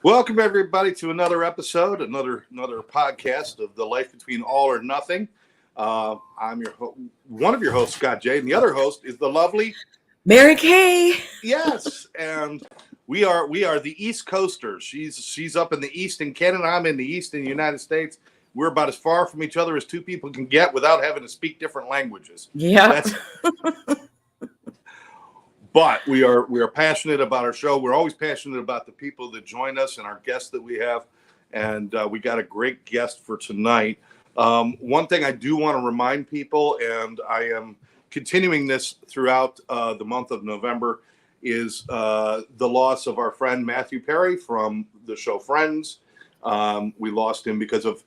Welcome everybody to another episode, another podcast of The Life Between All or Nothing. I'm one of your hosts, Scott J, and the other host is the lovely Mary Kay. Yes, and we are the East Coasters. She's up in the East in Canada. I'm in the East in the United States. We're about as far from each other as two people can get without having to speak different languages. Yeah. But we are passionate about our show. We're always passionate about the people that join us and our guests that we have. And we got a great guest for tonight. One thing I do want to remind people, and I am continuing this throughout the month of November, is the loss of our friend Matthew Perry from the show Friends. We lost him because of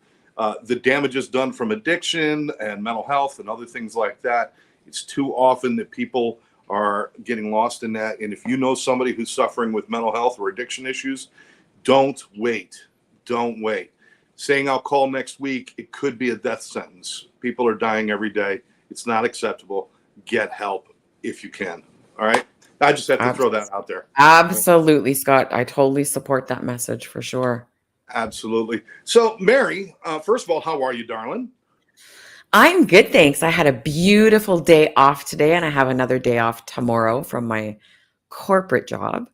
the damages done from addiction and mental health and other things like that. It's too often that people are getting lost in that. And if you know somebody who's suffering with mental health or addiction issues, don't wait. Don't wait. Saying I'll call next week, it could be a death sentence. People are dying every day. It's not acceptable. Get help if you can. All right. I just have to throw that out there. Absolutely, Scott. I totally support that message for sure. Absolutely. So, Mary, first of all, how are you, darling? I'm good, thanks. I had a beautiful day off today, and I have another day off tomorrow from my corporate job.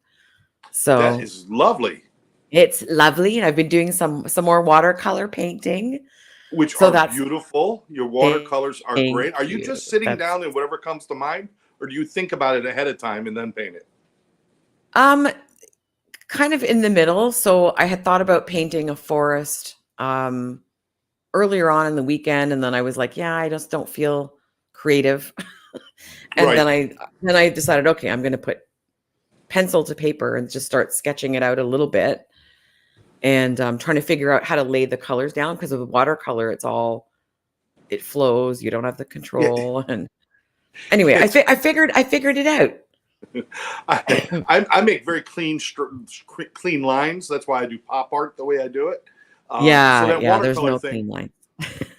So that is lovely. It's lovely, and I've been doing some more watercolor painting, which are beautiful. Your watercolors are great. Are you just sitting down and whatever comes to mind, or do you think about it ahead of time and then paint it? Kind of in the middle. So I had thought about painting a forest earlier on in the weekend, and then I was like, yeah, I just don't feel creative. And then I decided, okay, I'm going to put pencil to paper and just start sketching it out a little bit. And I'm trying to figure out how to lay the colors down, because with watercolor, it flows. You don't have the control. And anyway, I figured it out. I make very clean lines. That's why I do pop art the way I do it. There's no clean line.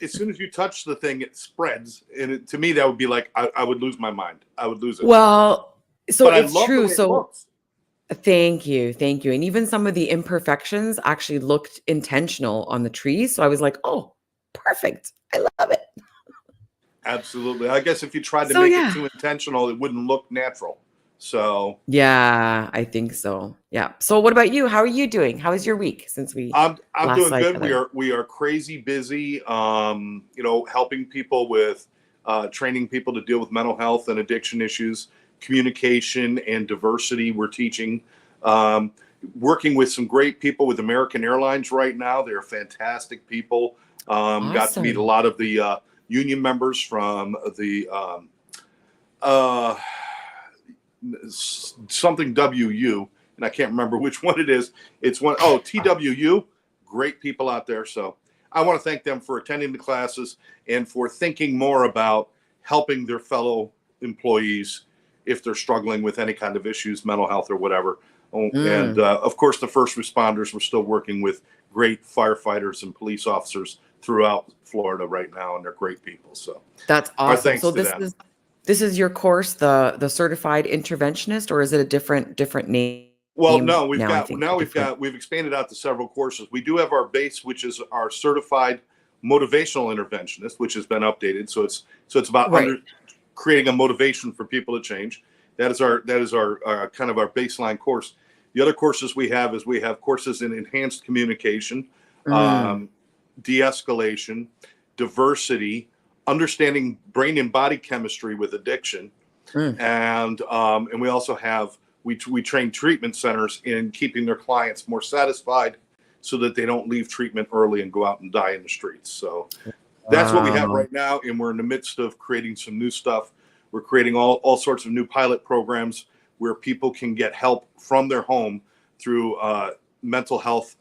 As soon as you touch the thing, it spreads. And to me, that would be like, I would lose my mind. I would lose it. Well, so but it's true. So thank you. And even some of the imperfections actually looked intentional on the trees. So I was like, oh, perfect. I love it. Absolutely. I guess if you tried to make it too intentional, it wouldn't look natural. So yeah, I think so. Yeah. So what about you? How are you doing? How is your week since we? I'm doing good. We are crazy busy. Helping people with training people to deal with mental health and addiction issues, communication and diversity. We're teaching, working with some great people with American Airlines right now. They're fantastic people. Awesome. Got to meet a lot of the union members from the something WU, and I can't remember which one it is. It's TWU. Great people out there. So I want to thank them for attending the classes and for thinking more about helping their fellow employees if they're struggling with any kind of issues, mental health or whatever. And of course, the first responders, we're still working with great firefighters and police officers throughout Florida right now, and they're great people. So that's awesome. So this is your course, the certified interventionist, or is it a different name? Well, no, we've expanded out to several courses. We do have our base, which is our certified motivational interventionist, which has been updated. So it's about creating a motivation for people to change. That is our kind of our baseline course. The other courses we have courses in enhanced communication, de-escalation, diversity, understanding brain and body chemistry with addiction, and we also have we train treatment centers in keeping their clients more satisfied, so that they don't leave treatment early and go out and die in the streets. So that's what we have right now, and we're in the midst of creating some new stuff. We're creating all sorts of new pilot programs where people can get help from their home through mental health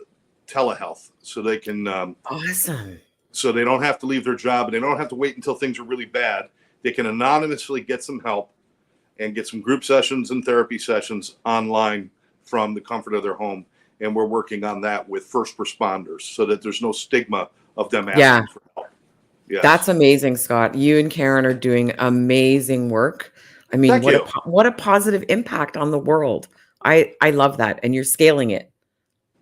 telehealth, so they can awesome. So they don't have to leave their job, and they don't have to wait until things are really bad. They can anonymously get some help and get some group sessions and therapy sessions online from the comfort of their home. And we're working on that with first responders, so that there's no stigma of them asking for help. Yes. That's amazing, Scott. You and Karen are doing amazing work. I mean, what a positive impact on the world. I love that. And you're scaling it.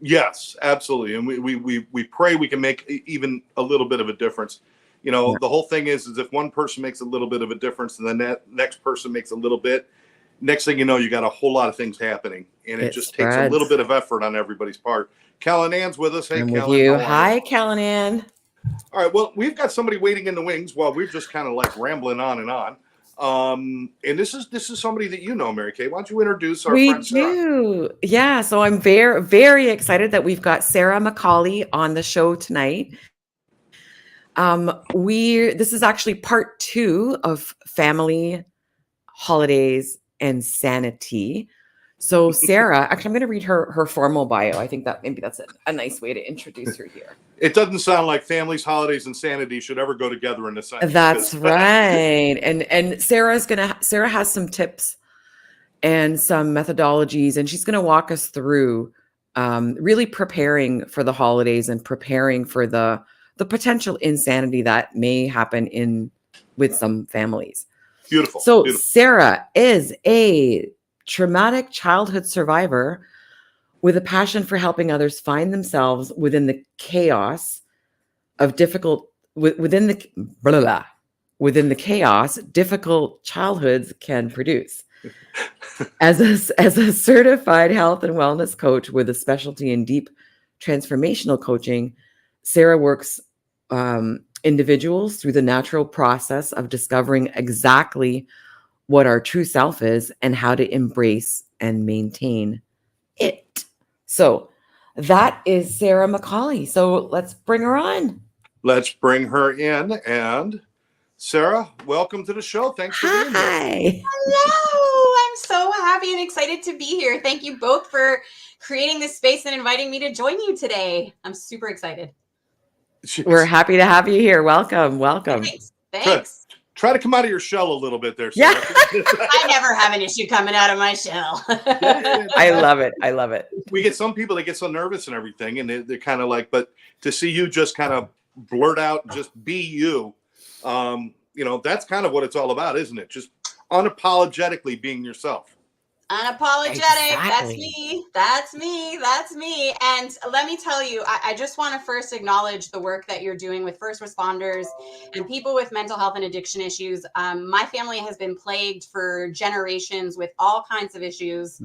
Yes, absolutely. And we pray we can make even a little bit of a difference. You know, Yeah. the whole thing is if one person makes a little bit of a difference and the next person makes a little bit, next thing you know, you got a whole lot of things happening. And it It just takes a little spreads. bit of effort on everybody's part. Kellen Ann's with us. Hey, I'm with Kellen, you. how are you? Hi, Callanan. All right. Well, we've got somebody waiting in the wings while we're just kind of like rambling on and on. And this is somebody that you know, Mary Kay. Why don't you introduce our We friend Sarah? do. Yeah. So I'm very, very excited that we've got Sarah McAuley on the show tonight. This is actually part 2 of family, holidays, and sanity. So Sarah, actually, I'm going to read her formal bio. I think that maybe that's a nice way to introduce her here. It doesn't sound like families, holidays, and sanity should ever go together in a sentence. That's right. And Sarah has some tips and some methodologies, and she's going to walk us through really preparing for the holidays and preparing for the potential insanity that may happen with some families. Beautiful. So Beautiful. Sarah is a traumatic childhood survivor with a passion for helping others find themselves within the chaos of within the chaos difficult childhoods can produce. As a certified health and wellness coach with a specialty in deep transformational coaching, Sarah works individuals through the natural process of discovering exactly what our true self is and how to embrace and maintain it. So that is Sarah McAuley. So let's bring her on. Let's bring her in. And Sarah, welcome to the show. Thanks for being here. Hi. Hello. I'm so happy and excited to be here. Thank you both for creating this space and inviting me to join you today. I'm super excited. We're happy to have you here. Welcome. Welcome. Thanks. Try to come out of your shell a little bit there, Yeah. Sarah. I never have an issue coming out of my shell. I love it. I love it. We get some people that get so nervous and everything, and they're kind of like, but to see you just kind of blurt out, just be you, you know, that's kind of what it's all about, isn't it? Just unapologetically being yourself. Unapologetic. Exactly. That's me. And let me tell you, I just want to first acknowledge the work that you're doing with first responders and people with mental health and addiction issues. My family has been plagued for generations with all kinds of issues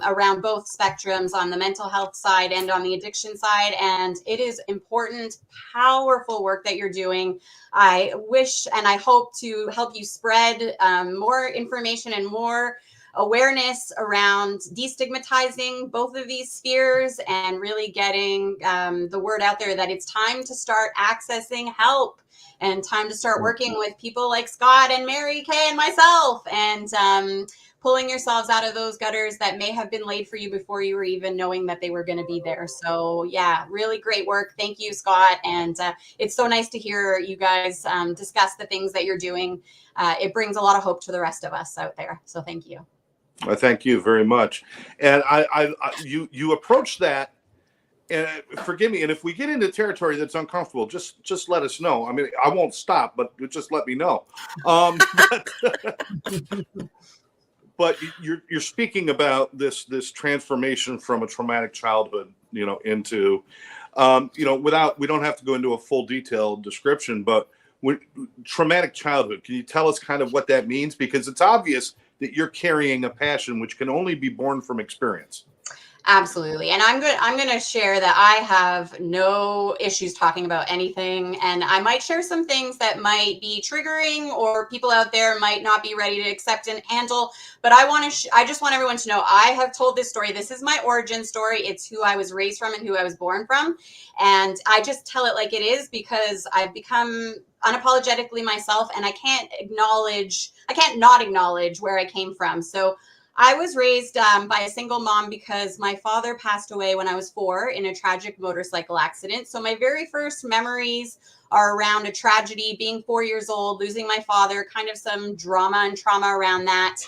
around both spectrums, on the mental health side and on the addiction side. And it is important, powerful work that you're doing. I wish and I hope to help you spread more information and more awareness around destigmatizing both of these spheres and really getting the word out there that it's time to start accessing help and time to start working with people like Scott and Mary Kay and myself and pulling yourselves out of those gutters that may have been laid for you before you were even knowing that they were going to be there. So yeah, really great work. Thank you, Scott. And it's so nice to hear you guys discuss the things that you're doing. It brings a lot of hope to the rest of us out there. So thank you. I thank you very much. And you approach that, and forgive me. And if we get into territory that's uncomfortable, just let us know. I mean, I won't stop, but just let me know. But you're speaking about this transformation from a traumatic childhood, you know, into, you know, we don't have to go into a full detailed description, but traumatic childhood. Can you tell us kind of what that means? Because it's obvious that you're carrying a passion which can only be born from experience. Absolutely. And I'm going to share that I have no issues talking about anything. And I might share some things that might be triggering or people out there might not be ready to accept and handle. But I just want everyone to know I have told this story. This is my origin story. It's who I was raised from and who I was born from. And I just tell it like it is because I've become unapologetically myself and I can't not acknowledge where I came from. So I was raised by a single mom because my father passed away when I was 4 in a tragic motorcycle accident. So my very first memories are around a tragedy, being 4 years old, losing my father, kind of some drama and trauma around that.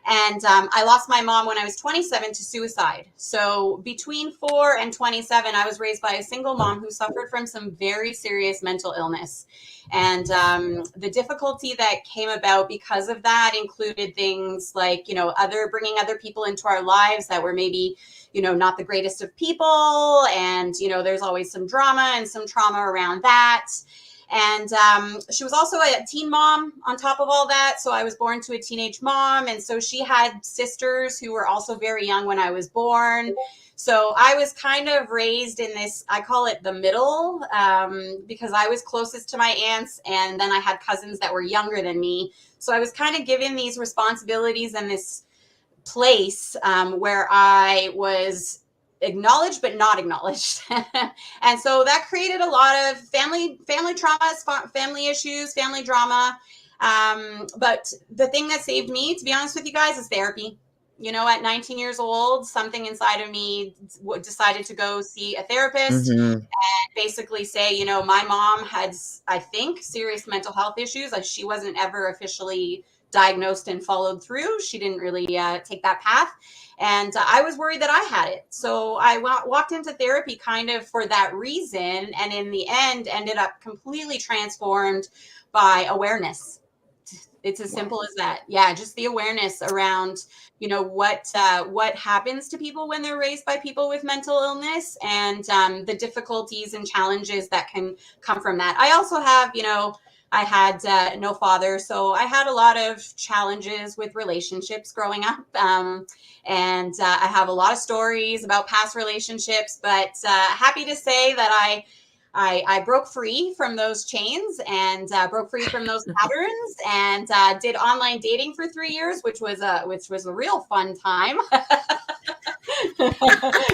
And I lost my mom when I was 27 to suicide. So between 4 and 27, I was raised by a single mom who suffered from some very serious mental illness. And the difficulty that came about because of that included things like, bringing other people into our lives that were maybe, not the greatest of people. And, there's always some drama and some trauma around that. And she was also a teen mom on top of all that. So I was born to a teenage mom. And so she had sisters who were also very young when I was born. So I was kind of raised in this, I call it the middle, because I was closest to my aunts. And then I had cousins that were younger than me. So I was kind of given these responsibilities and this place where I was acknowledged but not acknowledged. And so that created a lot of family trauma, family issues, family drama. But the thing that saved me, to be honest with you guys, is therapy. At 19 years old, something inside of me decided to go see a therapist and basically say, my mom had, I think, serious mental health issues. She wasn't ever officially diagnosed and followed through. She didn't really take that path. And I was worried that I had it. So I walked into therapy kind of for that reason. And in the end, ended up completely transformed by awareness. It's as simple as that. Yeah, just the awareness around, what happens to people when they're raised by people with mental illness and the difficulties and challenges that can come from that. I also have, I had no father, so I had a lot of challenges with relationships growing up. And I have a lot of stories about past relationships, but happy to say that I broke free from those chains and broke free from those patterns and did online dating for 3 years, which was a real fun time.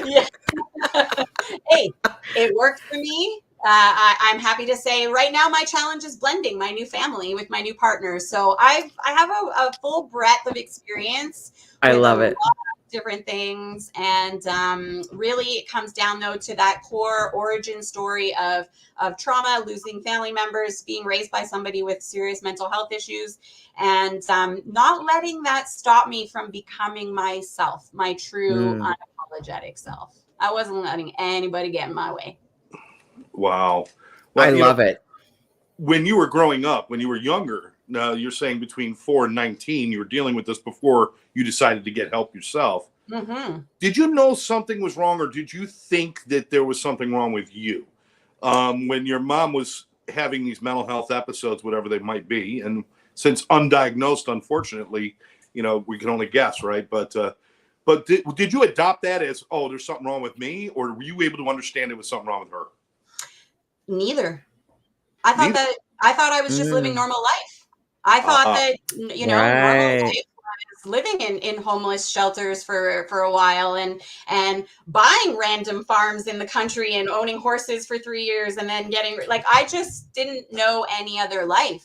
Yeah. Hey, it worked for me. I'm happy to say right now my challenge is blending my new family with my new partner. So I have a full breadth of experience. I love it. Different things, and really it comes down though to that core origin story of trauma, losing family members, being raised by somebody with serious mental health issues, and not letting that stop me from becoming myself, my true unapologetic self. I wasn't letting anybody get in my way. Wow. Well, I love it. When you were growing up, when you were younger, now you're saying between 4 and 19, you were dealing with this before you decided to get help yourself. Mm-hmm. Did you know something was wrong, or did you think that there was something wrong with you? When your mom was having these mental health episodes, whatever they might be, and since undiagnosed, unfortunately, we can only guess, right? But did you adopt that as, oh, there's something wrong with me, or were you able to understand it was something wrong with her? Neither. I thought I was just living normal life. I thought that, normal life was living in homeless shelters for a while and buying random farms in the country and owning horses for 3 years and then getting, I just didn't know any other life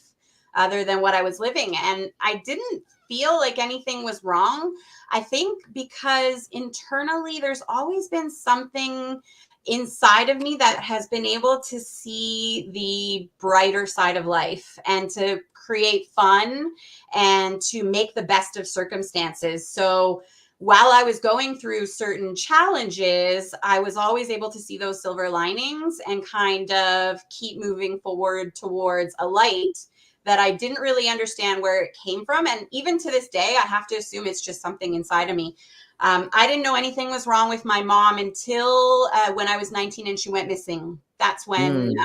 other than what I was living. And I didn't feel like anything was wrong. I think because internally there's always been something inside of me that has been able to see the brighter side of life and to create fun and to make the best of circumstances. So while I was going through certain challenges, I was always able to see those silver linings and kind of keep moving forward towards a light that I didn't really understand where it came from. And even to this day, I have to assume it's just something inside of me. I didn't know anything was wrong with my mom until when I was 19 and she went missing. That's when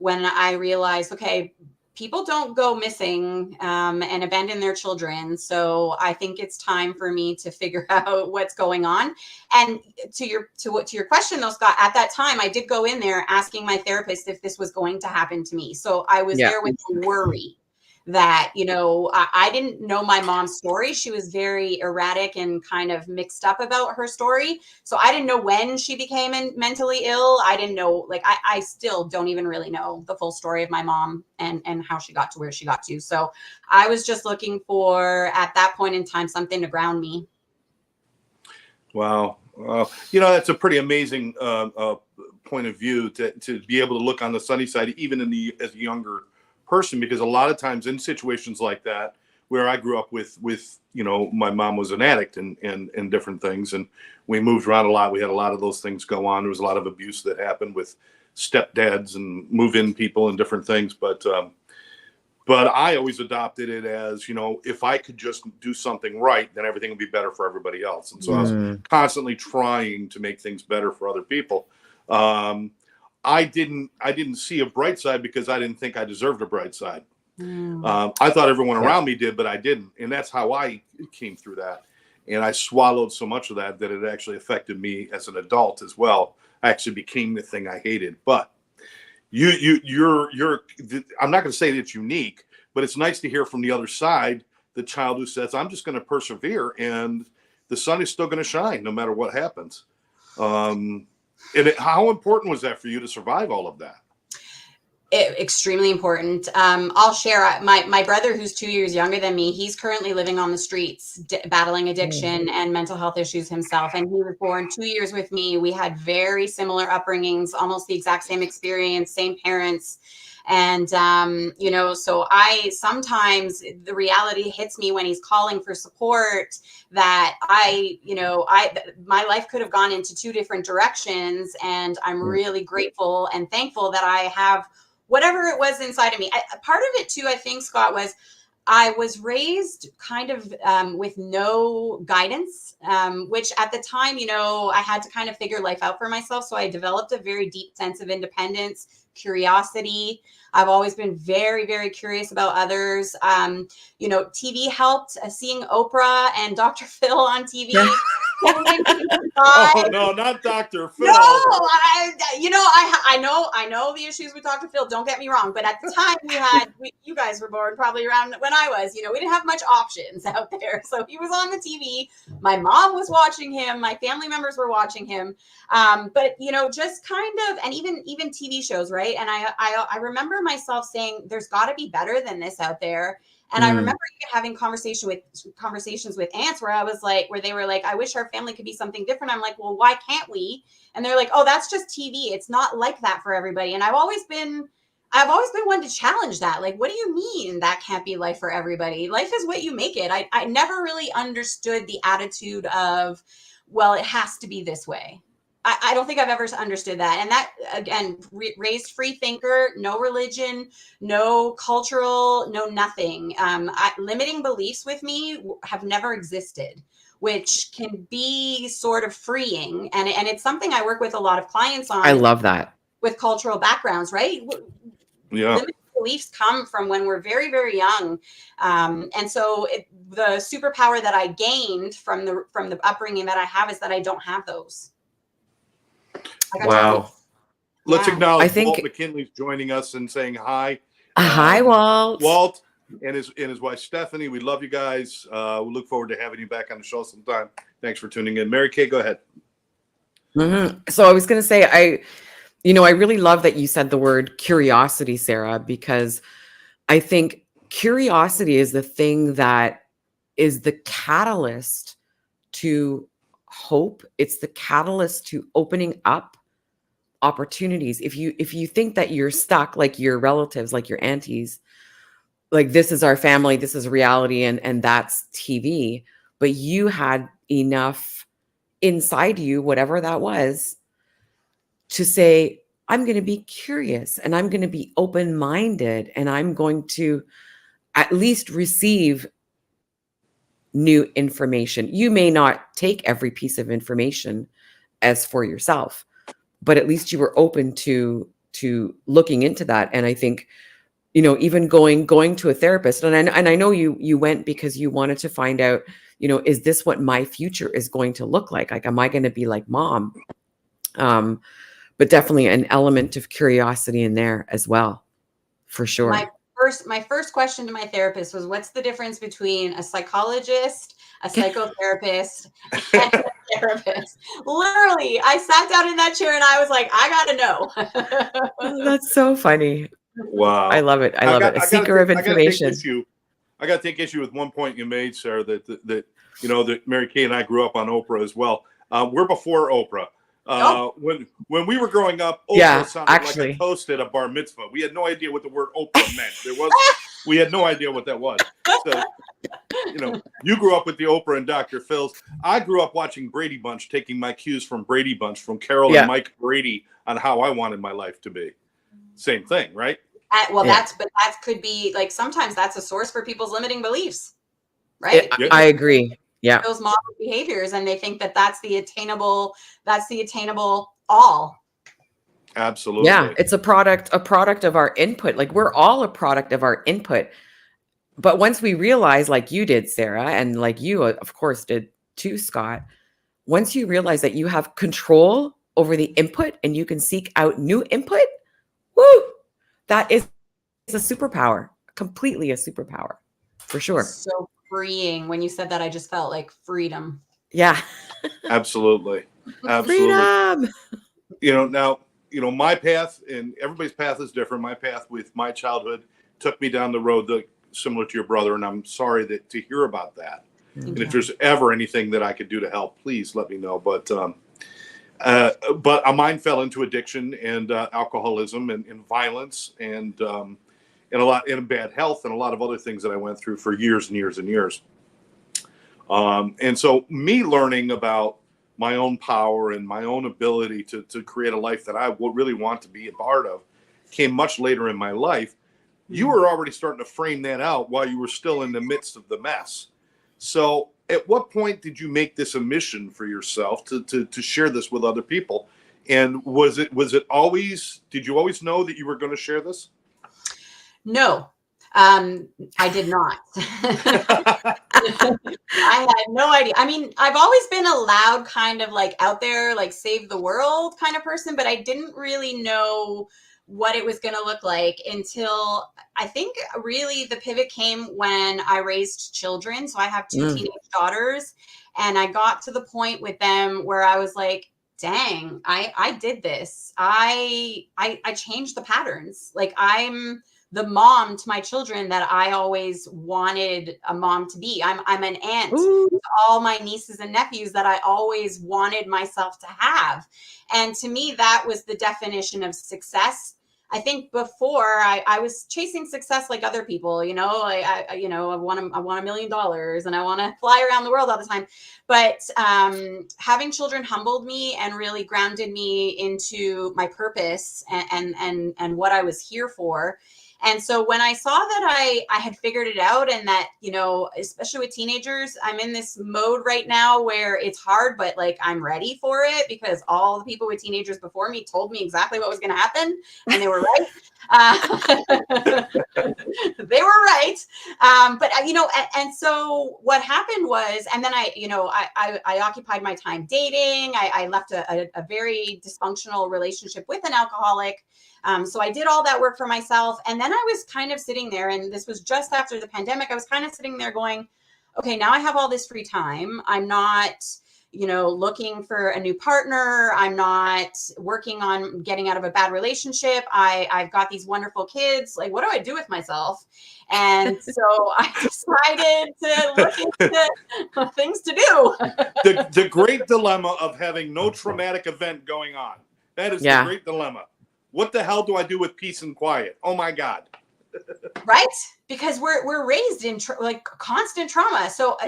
I realized, okay, people don't go missing and abandon their children. So I think it's time for me to figure out what's going on. And to your question though, Scott, at that time, I did go in there asking my therapist if this was going to happen to me. So I was there with the worry that, I didn't know my mom's story. She was very erratic and kind of mixed up about her story. So I didn't know when she became mentally ill. I didn't know, I still don't even really know the full story of my mom and how she got to where she got to. So I was just looking for, at that point in time, something to ground me. Wow. That's a pretty amazing point of view to be able to look on the sunny side, even as a younger person, because a lot of times in situations like that, where I grew up with, my mom was an addict and different things. And we moved around a lot. We had a lot of those things go on. There was a lot of abuse that happened with stepdads and move-in people and different things. But I always adopted it as, if I could just do something right, then everything would be better for everybody else. And so I was constantly trying to make things better for other people. I didn't see a bright side because I didn't think I deserved a bright side. I thought everyone around me did, but I didn't. And that's how I came through that. And I swallowed so much of that it actually affected me as an adult as well. I actually became the thing I hated. But you're I'm not going to say that it's unique, but it's nice to hear from the other side, the child who says, I'm just going to persevere and the sun is still going to shine no matter what happens. How important was that for you to survive all of that? Extremely important. I'll share my brother, who's 2 years younger than me. He's currently living on the streets, battling addiction and mental health issues himself. And he was born 2 years with me. We had very similar upbringings, almost the exact same experience, same parents. And, so sometimes the reality hits me when he's calling for support that my life could have gone into two different directions. And I'm really grateful and thankful that I have whatever it was inside of me. Part of it too, I think, Scott, was I was raised kind of with no guidance, which at the time, I had to kind of figure life out for myself. So I developed a very deep sense of independence, curiosity. I've always been very, very curious about others. TV helped. Seeing Oprah and Dr. Phil on TV. Oh no, not Dr. Phil. No, I know the issues with Dr. Phil. Don't get me wrong, but at the time you guys were born probably around when I was. We didn't have much options out there, so he was on the TV. My mom was watching him. My family members were watching him. But just kind of, and even TV shows, right? And I remember myself saying, "There's got to be better than this out there." And I remember even having conversations with aunts where they were like, I wish our family could be something different. I'm like, well, why can't we? And they're like, oh, that's just TV. It's not like that for everybody. And I've always been one to challenge that. Like, what do you mean that can't be life for everybody? Life is what you make it. I never really understood the attitude of, well, it has to be this way. I don't think I've ever understood that. And that, again, raised free thinker, no religion, no cultural, no nothing. Limiting beliefs with me have never existed, which can be sort of freeing. And it's something I work with a lot of clients on. I love that. With cultural backgrounds, right? Yeah. Limiting beliefs come from when we're very, very young. And so the superpower that I gained from the upbringing that I have is that I don't have those. Wow. Let's acknowledge Walt McKinley's joining us and saying hi. Hi, Walt. Walt and his wife, Stephanie. We love you guys. We look forward to having you back on the show sometime. Thanks for tuning in. Mary Kay, go ahead. So I was going to say, I really love that you said the word curiosity, Sarah, because I think curiosity is the thing that is the catalyst to hope. It's the catalyst to opening up opportunities. If you think that you're stuck, like your relatives, like your aunties, like this is our family, this is reality, and that's TV, but you had enough inside you, whatever that was, to say, I'm going to be curious and I'm going to be open-minded and I'm going to at least receive new information. You may not take every piece of information as for yourself, but at least you were open to looking into that. And I think, even going to a therapist, and I know you went because you wanted to find out, is this what my future is going to look like? Like, am I going to be like mom? But definitely an element of curiosity in there as well, for sure. My first question to my therapist was, what's the difference between a psychologist, a psychotherapist, and a therapist? Literally, I sat down in that chair and I was like, I gotta know. Oh, that's so funny. Wow. I love it. I love it. A seeker of information. I got to take issue with one point you made, Sarah, that Mary Kay and I grew up on Oprah as well. We're before Oprah. When we were growing up, Oprah Yeah, sounded actually. like a toast at a bar mitzvah. We had no idea what the word Oprah meant. We had no idea what that was. So, you grew up with the Oprah and Dr. Phil's. I grew up watching Brady Bunch, taking my cues from Brady Bunch, from Carol and Mike Brady on how I wanted my life to be. Same thing, right? That could be like, sometimes that's a source for people's limiting beliefs, right? I agree. Yeah. Those model behaviors, and they think that that's the attainable all. Absolutely. Yeah, it's a product of our input. Like, we're all a product of our input. But once we realize, like you did, Sarah, and like you, of course, did too, Scott, once you realize that you have control over the input and you can seek out new input, woo, that is a superpower, completely a superpower, for sure. So freeing. When you said that, I just felt like freedom. Yeah. Absolutely. Freedom. Now, my path, and everybody's path is different. My path with my childhood took me down the road similar to your brother, and I'm sorry to hear about that. And if there's ever anything that I could do to help, please let me know. But mine fell into addiction and alcoholism and violence and bad health and a lot of other things that I went through for years and years and years. And so me learning about my own power and my own ability to create a life that I would really want to be a part of came much later in my life. You were already starting to frame that out while you were still in the midst of the mess. So at what point did you make this a mission for yourself to share this with other people? And did you always know that you were going to share this? No, I did not. I had no idea. I mean, I've always been a loud kind of like out there, like save the world kind of person, but I didn't really know what it was going to look like until I think really the pivot came when I raised children. So I have two teenage daughters, and I got to the point with them where I was like, dang, I did this. I changed the patterns. Like, I'm the mom to my children that I always wanted a mom to be. I'm an aunt to all my nieces and nephews that I always wanted myself to have. And to me, that was the definition of success. I think before I was chasing success like other people, I want $1 million and I want to fly around the world all the time. But having children humbled me and really grounded me into my purpose and what I was here for. And so when I saw that I had figured it out, and that, especially with teenagers, I'm in this mode right now where it's hard, but like I'm ready for it, because all the people with teenagers before me told me exactly what was going to happen, and they were right. They were right. And so what happened was, and then I occupied my time dating. I left a very dysfunctional relationship with an alcoholic. So I did all that work for myself. And then I was kind of sitting there, and this was just after the pandemic. I was kind of sitting there going, okay, now I have all this free time. I'm not, looking for a new partner. I'm not working on getting out of a bad relationship. I've got these wonderful kids. Like, what do I do with myself? And so I decided to look into things to do. The great dilemma of having no traumatic event going on. That is the great dilemma. What the hell do I do with peace and quiet? Oh my God. Right? Because we're raised in constant trauma. So, I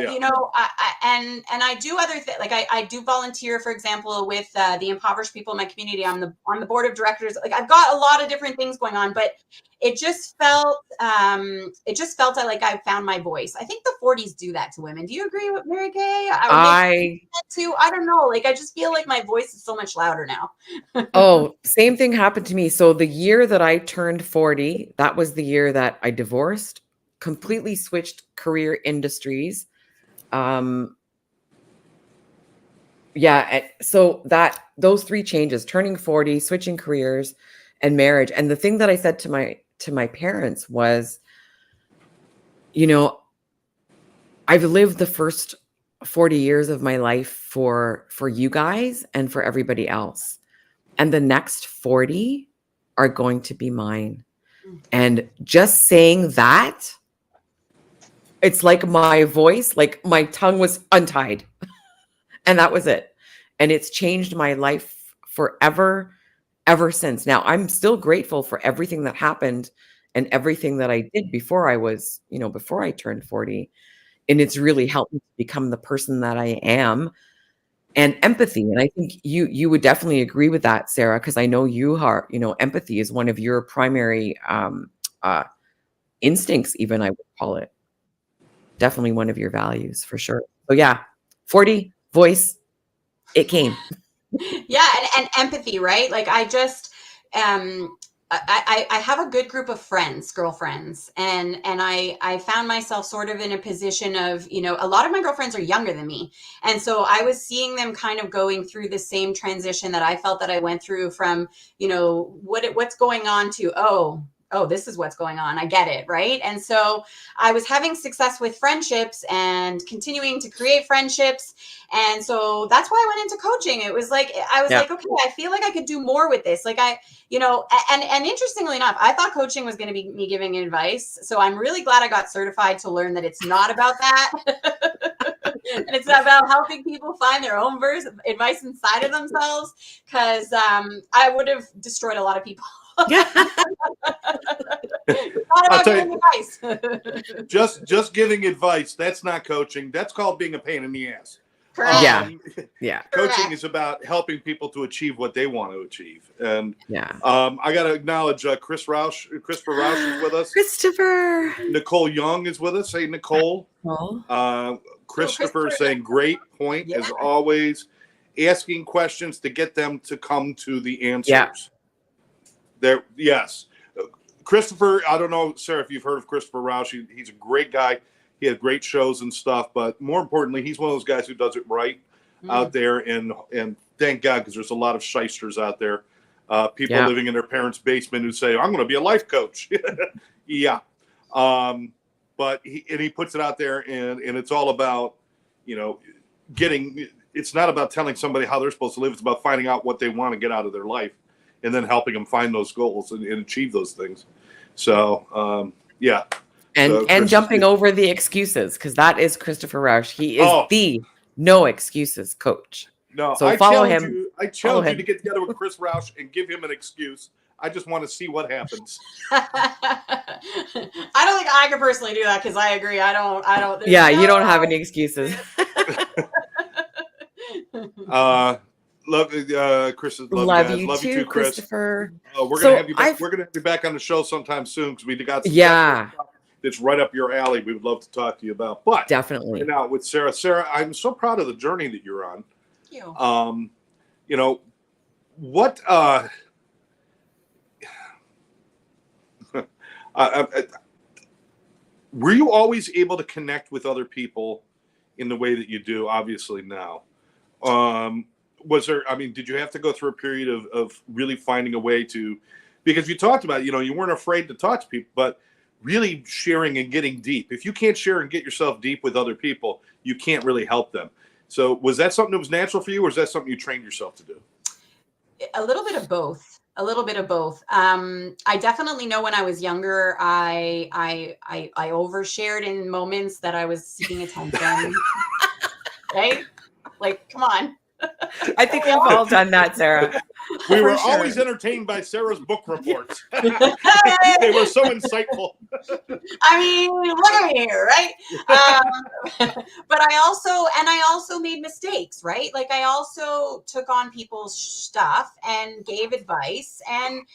do other things. Like I do volunteer, for example, with the impoverished people in my community. I'm on the board of directors. Like, I've got a lot of different things going on, but it just felt like I found my voice. I think the 40s do that to women. Do you agree with Mary Kay? I don't know. Like, I just feel like my voice is so much louder now. Oh, same thing happened to me. So the year that I turned 40, that was the year that I divorced, completely switched career industries. So those three changes: turning 40, switching careers, and marriage. And the thing that I said to my parents was, I've lived the first 40 years of my life for you guys and for everybody else. And the next 40 are going to be mine. And just saying that, it's like my voice, like my tongue was untied. And that was it. And it's changed my life forever, ever since. Now, I'm still grateful for everything that happened and everything that I did before I was, before I turned 40. And it's really helped me to become the person that I am. And empathy. And I think you would definitely agree with that, Sarah, because I know you are, empathy is one of your primary instincts, even I would call it. Definitely one of your values for sure. So yeah, 40, voice, it came. Yeah, and empathy, right? Like I just I have a good group of friends, girlfriends, and I found myself sort of in a position of, a lot of my girlfriends are younger than me. And so I was seeing them kind of going through the same transition that I felt that I went through from, what's going on to, oh, this is what's going on. I get it. Right. And so I was having success with friendships and continuing to create friendships. And so that's why I went into coaching. It was like, I was like, okay, I feel like I could do more with this. Like and interestingly enough, I thought coaching was going to be me giving advice. So I'm really glad I got certified to learn that it's not about that. And it's about helping people find their own advice inside of themselves. Because I would have destroyed a lot of people. Not about giving advice. just giving advice, that's not coaching. That's called being a pain in the ass. Yeah. Coaching Correct. is about helping people to achieve what they want to achieve. And Yeah. I got to acknowledge Christopher Rausch is with us. Christopher. Nicole Young is with us. Hey, Nicole. Christopher saying great point, as always, asking questions to get them to come to the answers. Yeah. Yes. Christopher, I don't know, Sarah, if you've heard of Christopher Rausch. He's a great guy. He had great shows and stuff, but more importantly, he's one of those guys who does it right out there. And thank God, because there's a lot of shysters out there. People living in their parents' basement who say, I'm going to be a life coach. Yeah. But he puts it out there, and it's all about, it's not about telling somebody how they're supposed to live. It's about finding out what they want to get out of their life and then helping them find those goals and achieve those things. So, yeah. And jumping over the excuses, because that is Christopher Rausch. He is the no excuses coach. No, so I follow challenge him. I challenge you to get together with Chris Rausch and give him an excuse. I just want to see what happens. I don't think I could personally do that, because I agree. I don't. Yeah, you don't have any excuses. Love Chris. Love you too, Chris. Christopher. We're gonna have you back. We're gonna have you back on the show sometime soon, because we got some stuff that's right up your alley. We would love to talk to you about. But definitely right now with Sarah, I'm so proud of the journey that you're on. Thank you. What were you always able to connect with other people in the way that you do? Obviously now. Was there, did you have to go through a period of really finding a way to, because you talked about, you weren't afraid to talk to people, but really sharing and getting deep. If you can't share and get yourself deep with other people, you can't really help them. So was that something that was natural for you, or is that something you trained yourself to do? A little bit of both. I definitely know when I was younger, I overshared in moments that I was seeking attention. Right? Like, come on. I think we've all done that, Sarah. We were always entertained by Sarah's book reports. They were so insightful. Look at me here, right? But I also made mistakes, right? Like I also took on people's stuff and gave advice and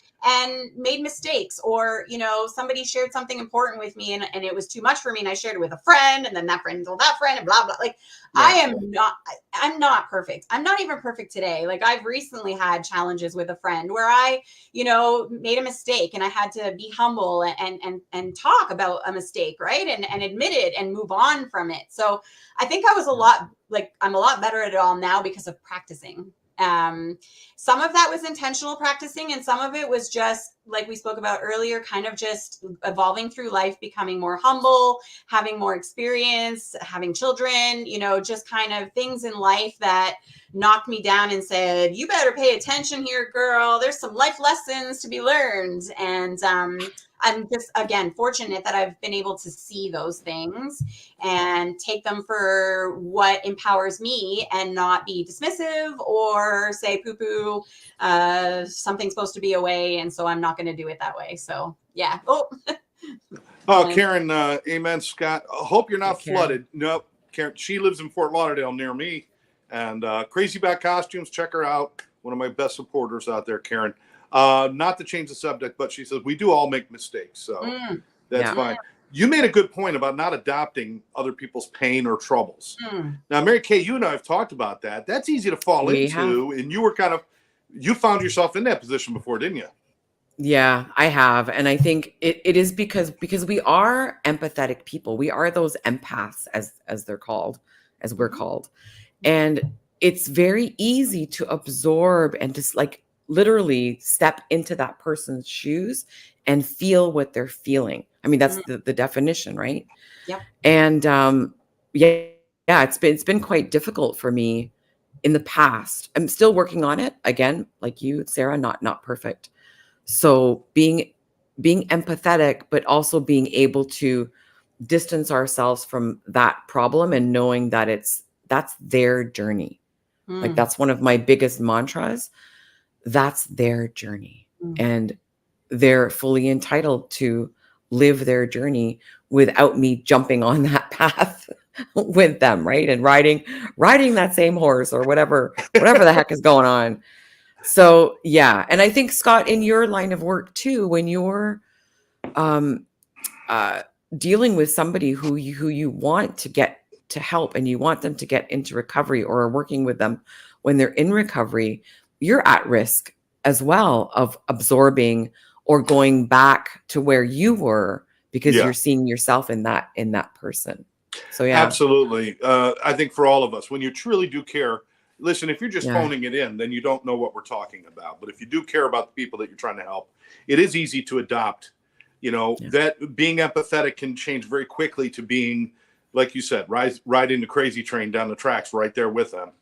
made mistakes, or somebody shared something important with me and it was too much for me, and I shared it with a friend, and then that friend told that friend, and blah blah. Like I'm not perfect. I'm not even perfect today. Like I've recently had challenges with a friend where I made a mistake, and I had to be humble and talk about a mistake, right, and admit it and move on from it. So I think I'm a lot better at it all now because of practicing. Some of that was intentional practicing, and some of it was just like we spoke about earlier, kind of just evolving through life, becoming more humble, having more experience, having children, just kind of things in life that knocked me down and said, you better pay attention here, girl. There's some life lessons to be learned. And I'm just, again, fortunate that I've been able to see those things and take them for what empowers me and not be dismissive or say poo-poo, something's supposed to be a way, and so I'm not going to do it that way. So, yeah. Karen, amen, Scott. I hope you're not flooded. Nope. Karen, she lives in Fort Lauderdale near me. And Crazy Bat Costumes, check her out. One of my best supporters out there, Karen. Not to change the subject, but she says we do all make mistakes, so that's fine. You made a good point about not adopting other people's pain or troubles. Now, Mary Kay, you and I have talked about that. That's easy to fall into, and you were you found yourself in that position before, didn't you? Yeah, I have. And I think it is because we are empathetic people. We are those empaths, as they're called, as we're called. And it's very easy to absorb and just like literally step into that person's shoes and feel what they're feeling. I mean, that's the definition, right? Yeah. And it's been quite difficult for me in the past. I'm still working on it. Again, like you, Sarah, not perfect. So being empathetic, but also being able to distance ourselves from that problem and knowing that that's their journey. Like that's one of my biggest mantras. That's their journey. And they're fully entitled to live their journey without me jumping on that path with them, right? And riding that same horse or whatever the heck is going on. So, yeah. And I think, Scott, in your line of work too, when you're dealing with somebody who you want to get to help and you want them to get into recovery or are working with them when they're in recovery, you're at risk as well of absorbing or going back to where you were because you're seeing yourself in that person. So, yeah. Absolutely. I think for all of us, when you truly do care, listen, if you're just phoning it in, then you don't know what we're talking about. But if you do care about the people that you're trying to help, it is easy to adopt. That being empathetic can change very quickly to being, like you said, riding the crazy train down the tracks right there with them.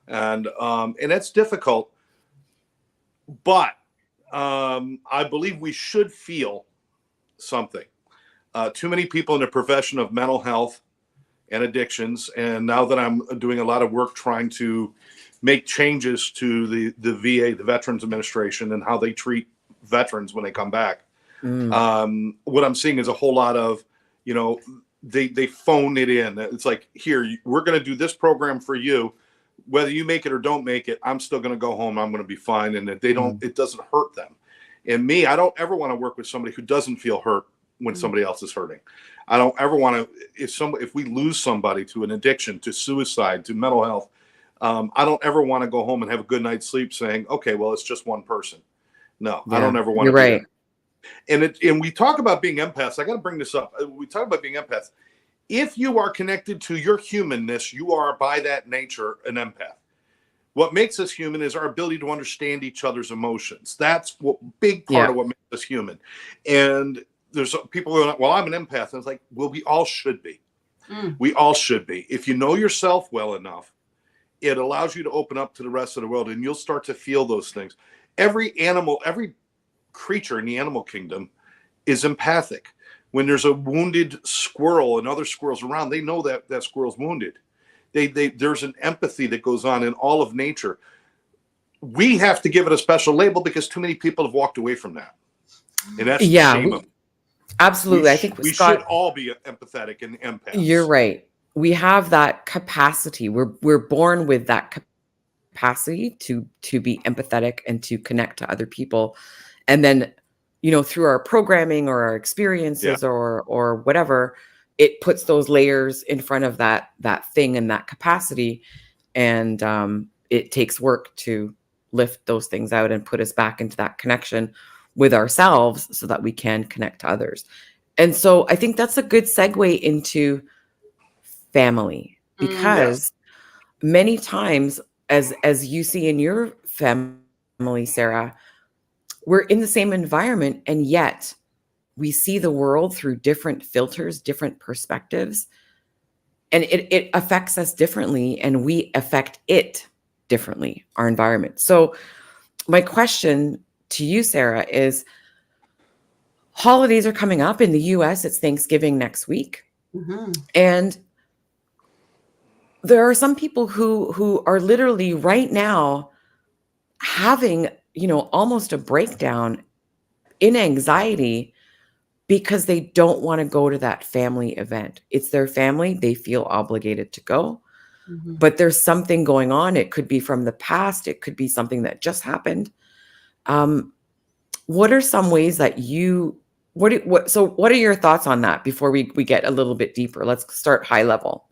And that's difficult. But I believe we should feel something. Too many people in the profession of mental health and addictions, and now that I'm doing a lot of work trying to make changes to the VA, the Veterans Administration, and how they treat veterans when they come back. What I'm seeing is a whole lot of, they phone it in. It's like, here, we're going to do this program for you. Whether you make it or don't make it, I'm still going to go home. I'm going to be fine. And that it doesn't hurt them. And me, I don't ever want to work with somebody who doesn't feel hurt when somebody else is hurting. I don't ever want to, if we lose somebody to an addiction, to suicide, to mental health, I don't ever want to go home and have a good night's sleep saying, okay, well, it's just one person. No, I don't ever want to do that. And we talk about being empaths. I got to bring this up. We talk about being empaths. If you are connected to your humanness, you are by that nature an empath. What makes us human is our ability to understand each other's emotions. That's what big part of what makes us human. And there's people who are like, well, I'm an empath. And it's like, well, we all should be. We all should be. If you know yourself well enough, it allows you to open up to the rest of the world and you'll start to feel those things. Every animal, every creature in the animal kingdom is empathic. When there's a wounded squirrel and other squirrels around, they know that that squirrel's wounded. There's an empathy that goes on in all of nature. We have to give it a special label because too many people have walked away from that. And that's the shame of it. Absolutely. I think we should all be empathetic and empaths. You're right. We have that capacity. We're born with that capacity to be empathetic and to connect to other people. And then, through our programming or our experiences or whatever, it puts those layers in front of that thing and that capacity. And it takes work to lift those things out and put us back into that connection with ourselves so that we can connect to others. And so I think that's a good segue into family, because many times, as you see in your family, Sarah, we're in the same environment, and yet we see the world through different filters, different perspectives, and it affects us differently, and we affect it differently, our environment. So my question to you, Sarah, is holidays are coming up in the US. It's Thanksgiving next week. Mm-hmm. And there are some people who are literally right now having, almost a breakdown in anxiety because they don't want to go to that family event. It's their family. They feel obligated to go, Mm-hmm. but there's something going on. It could be from the past. It could be something that just happened. What are some ways that what are your thoughts on that before we get a little bit deeper? Let's start high level.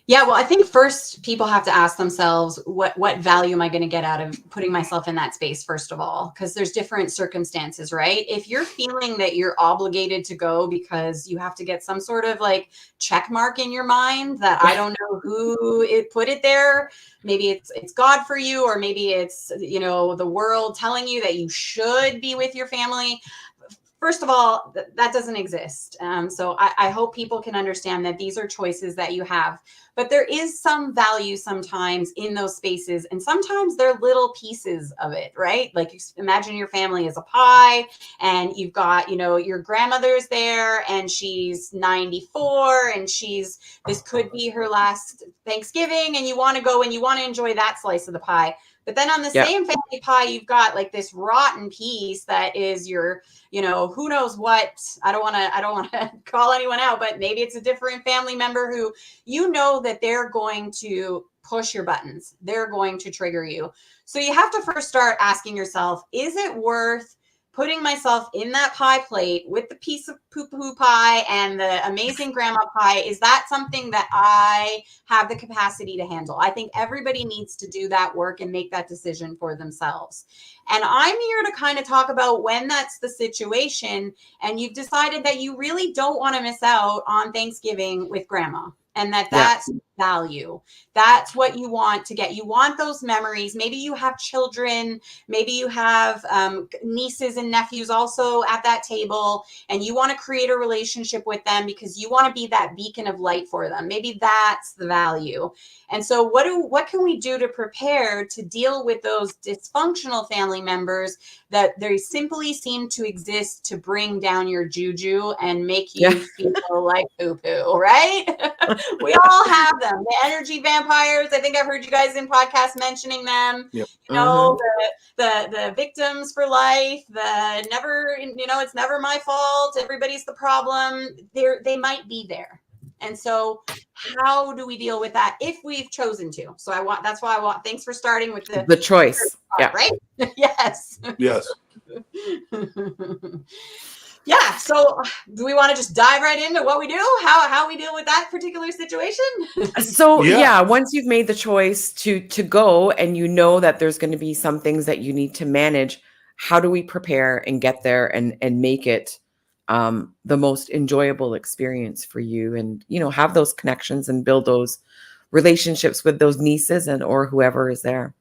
Yeah, well, I think first people have to ask themselves, what value am I going to get out of putting myself in that space, first of all, because there's different circumstances, right? If you're feeling that you're obligated to go because you have to get some sort of like check mark in your mind that I don't know who it put it there, maybe it's God for you, or maybe it's, the world telling you that you should be with your family. First of all, that doesn't exist. So I hope people can understand that these are choices that you have. But there is some value sometimes in those spaces. And sometimes they're little pieces of it, right? Like imagine your family is a pie and you've got, your grandmother's there and she's 94 and this could be her last Thanksgiving, and you want to go and you want to enjoy that slice of the pie. But then on the same family pie, you've got like this rotten piece that is your, who knows what. I don't want to call anyone out, but maybe it's a different family member who, that they're going to push your buttons. They're going to trigger you. So you have to first start asking yourself, is it worth putting myself in that pie plate with the piece of poo-poo pie and the amazing grandma pie? Is that something that I have the capacity to handle? I think everybody needs to do that work and make that decision for themselves. And I'm here to kind of talk about when that's the situation and you've decided that you really don't want to miss out on Thanksgiving with grandma. And that's value. That's what you want to get. You want those memories. Maybe you have children. Maybe you have nieces and nephews also at that table, and you want to create a relationship with them because you want to be that beacon of light for them. Maybe that's the value. And so what can we do to prepare to deal with those dysfunctional family members that they simply seem to exist to bring down your juju and make you feel like poo-poo, right? We all have them. The energy vampires. I think I've heard you guys in podcasts mentioning them. Yep. The victims for life, the never, it's never my fault. Everybody's the problem. They might be there. And so how do we deal with that if we've chosen to? So that's why I want, thanks for starting with the choice. Part, right? Yes. Yes. Yeah. So do we want to just dive right into what we do? How we deal with that particular situation? So once you've made the choice to go and that there's going to be some things that you need to manage, how do we prepare and get there and make it the most enjoyable experience for you, and have those connections and build those relationships with those nieces or whoever is there?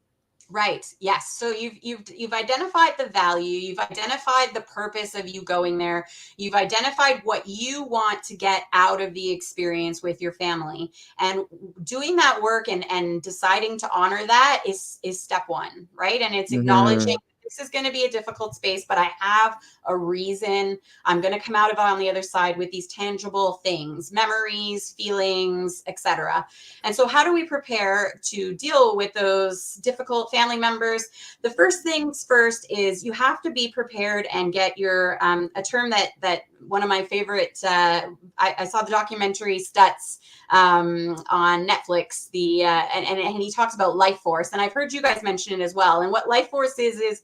Right. Yes. So you've identified the value, you've identified the purpose of you going there, you've identified what you want to get out of the experience with your family, and doing that work and deciding to honor that is step one, right? And it's acknowledging this is going to be a difficult space, but I have a reason. I'm going to come out of it on the other side with these tangible things, memories, feelings, etc. And so how do we prepare to deal with those difficult family members? The first things first is you have to be prepared and get your, a term that one of my favorite, I saw the documentary Stutz on Netflix, and he talks about life force, and I've heard you guys mention it as well. And what life force is,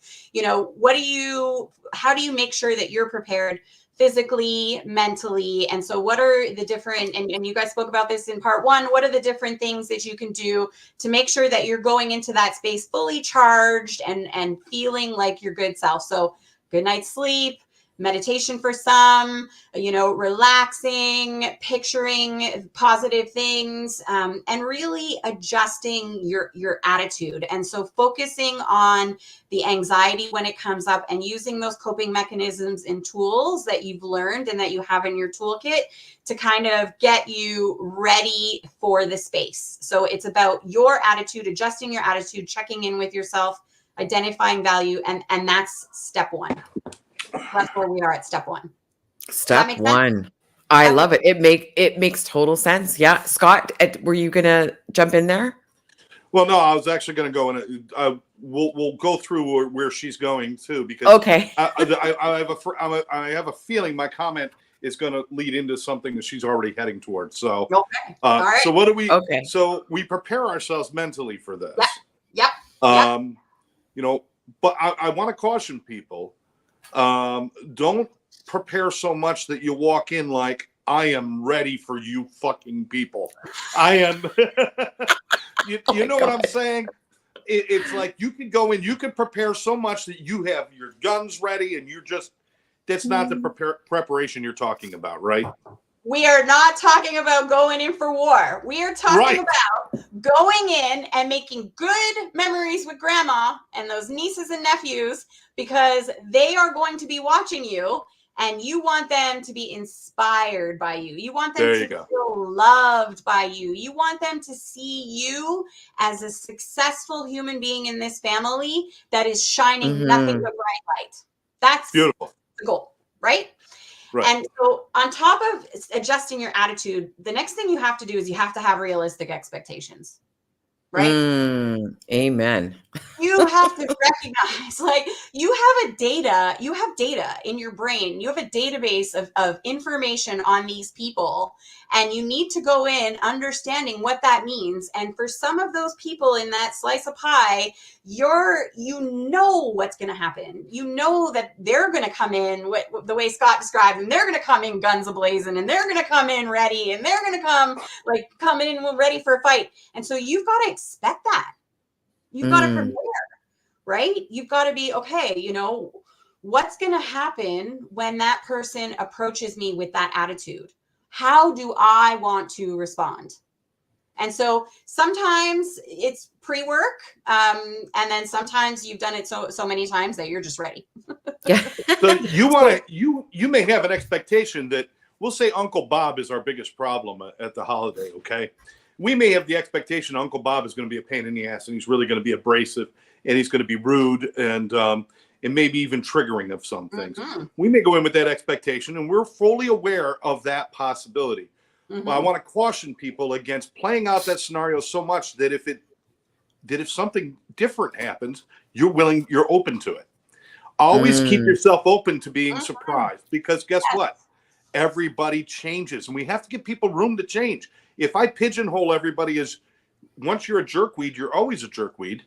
how do you make sure that you're prepared physically, mentally? And so what are the different, and you guys spoke about this in part one, what are the different things that you can do to make sure that you're going into that space fully charged and feeling like your good self? So good night's sleep, meditation for some, relaxing, picturing positive things, and really adjusting your attitude. And so focusing on the anxiety when it comes up and using those coping mechanisms and tools that you've learned and that you have in your toolkit to kind of get you ready for the space. So it's about your attitude, adjusting your attitude, checking in with yourself, identifying value, and that's step one. That's where we are at step one. Step one. I love it. It makes total sense. Yeah. Scott, were you going to jump in there? Well, no, I was actually going to go in. We'll go through where she's going too, because okay. I have a feeling my comment is going to lead into something that she's already heading towards. So, okay. All right. So what do we? Okay. So we prepare ourselves mentally for this. Yep. But I want to caution people. Don't prepare so much that you walk in like, I am ready for you fucking people. I am. you know what I'm saying? It's like you could go in, you could prepare so much that you have your guns ready and you're just, that's not the preparation you're talking about, right? We are not talking about going in for war. We are talking about going in and making good memories with grandma and those nieces and nephews, because they are going to be watching you and you want them to be inspired by you. You want them to feel loved by you. You want them to see you as a successful human being in this family that is shining nothing but bright light. That's beautiful. The goal, right? Right. And so on top of adjusting your attitude, the next thing you have to do is you have to have realistic expectations, right? Amen. You have to recognize, like, you have data in your brain. You have a database of information on these people, and you need to go in understanding what that means. And for some of those people in that slice of pie, you know what's going to happen. You know that they're going to come in the way Scott described, and they're going to come in guns a-blazing, and they're going to come in ready, and they're going to come in ready for a fight. And so you've got to expect that. You've got to prepare, right? You've got to be, okay, what's going to happen when that person approaches me with that attitude? How do I want to respond? And so sometimes it's pre-work, and then sometimes you've done it so many times that you're just ready. So you may have an expectation that, we'll say Uncle Bob is our biggest problem at the holiday, okay? We may have the expectation Uncle Bob is going to be a pain in the ass, and he's really going to be abrasive, and he's going to be rude, and maybe even triggering of some things. We may go in with that expectation, and we're fully aware of that possibility. But I want to caution people against playing out that scenario so much that if something different happens, you're open to it. Always keep yourself open to being surprised, because guess what? Everybody changes, and we have to give people room to change. If I pigeonhole everybody as, once you're a jerkweed, you're always a jerkweed,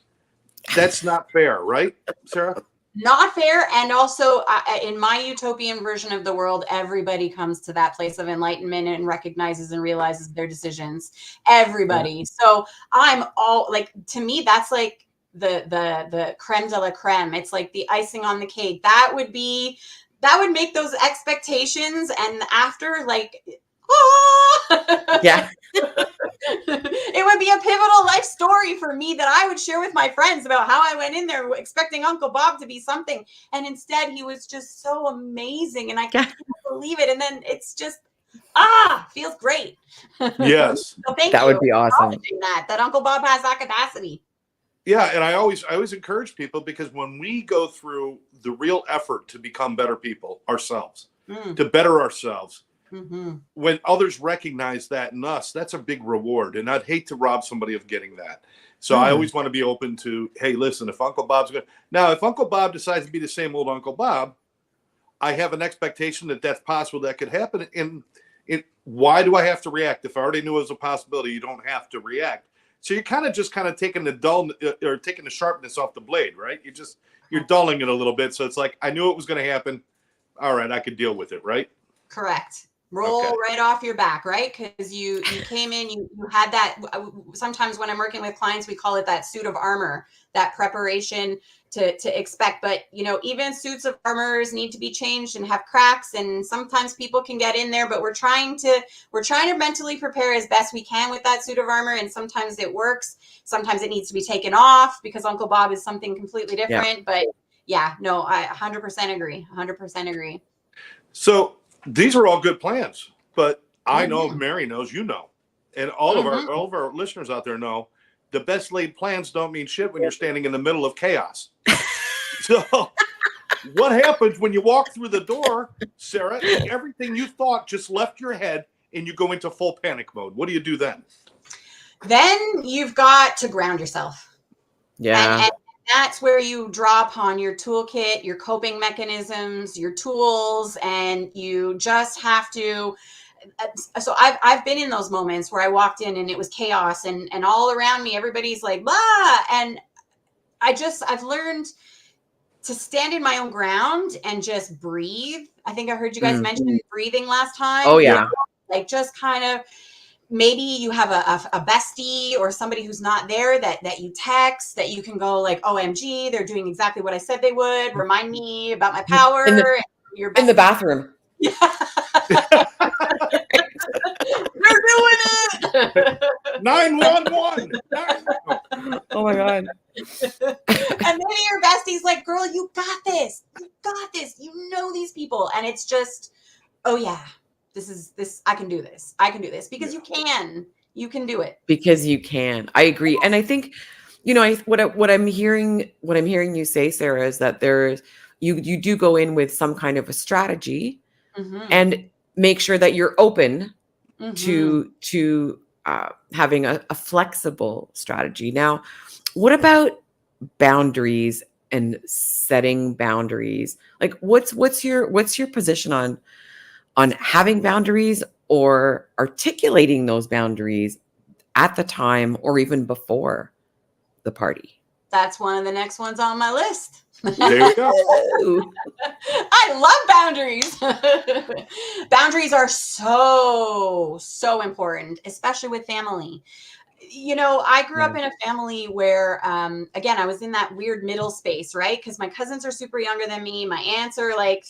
that's not fair, right, Sarah? Not fair. And also, in my utopian version of the world, everybody comes to that place of enlightenment and recognizes and realizes their decisions. Everybody. So I'm all like, to me, that's like the creme de la creme. It's like the icing on the cake. That would make those expectations, and after, like, yeah. It would be a pivotal life story for me that I would share with my friends about how I went in there expecting Uncle Bob to be something, and instead he was just so amazing, and I can't believe it. And then it's just feels great. Yes. So thank you. That would be awesome. That Uncle Bob has that capacity. Yeah, and I always encourage people, because when we go through the real effort to become better people ourselves, to better ourselves, when others recognize that in us, that's a big reward. And I'd hate to rob somebody of getting that. So I always want to be open to, hey, listen, if Uncle Bob's good. Now, if Uncle Bob decides to be the same old Uncle Bob, I have an expectation that that's possible, that could happen. And why do I have to react? If I already knew it was a possibility, you don't have to react. So you're kind of taking the dull, or taking the sharpness off the blade, right? You're dulling it a little bit. So it's like, I knew it was going to happen. All right, I could deal with it, right? Correct. roll right off your back, right? Because you came in, you had that. Sometimes when I'm working with clients, we call it that suit of armor, that preparation to expect. But even suits of armors need to be changed and have cracks, and sometimes people can get in there. But we're trying to mentally prepare as best we can with that suit of armor, and sometimes it works. Sometimes it needs to be taken off because Uncle Bob is something completely different. Yeah. But yeah, no, I 100% agree. 100% agree. So these are all good plans, but I know Mary knows, and all of our listeners out there know the best laid plans don't mean shit when you're standing in the middle of chaos. So what happens when you walk through the door, Sarah, and everything you thought just left your head and you go into full panic mode? What do you do then? Then you've got to ground yourself. Yeah. And that's where you draw upon your toolkit, your coping mechanisms, your tools, and you just have to. So I've been in those moments where I walked in and it was chaos and all around me, everybody's like, blah. And I've learned to stand in my own ground and just breathe. I think I heard you guys mention breathing last time. Oh yeah. Like just kind of, maybe you have a bestie or somebody who's not there that you text, that you can go like, OMG, they're doing exactly what I said they would. Remind me about my power. In the bathroom. Yeah. They're doing it. 911. Oh my God. And maybe your bestie's like, girl, you got this. You got this. You know these people. And it's just, oh yeah. I can do this. I can do this because you can do it. Because you can. I agree. And I think, what I'm hearing you say, Sarah, is that you do go in with some kind of a strategy and make sure that you're open to having a flexible strategy. Now, what about boundaries and setting boundaries? Like what's your position on having boundaries or articulating those boundaries at the time or even before the party? That's one of the next ones on my list. There you go. I love boundaries. Boundaries are so important, especially with family. I grew up in a family where, again, I was in that weird middle space, right? Because my cousins are super younger than me. My aunts are like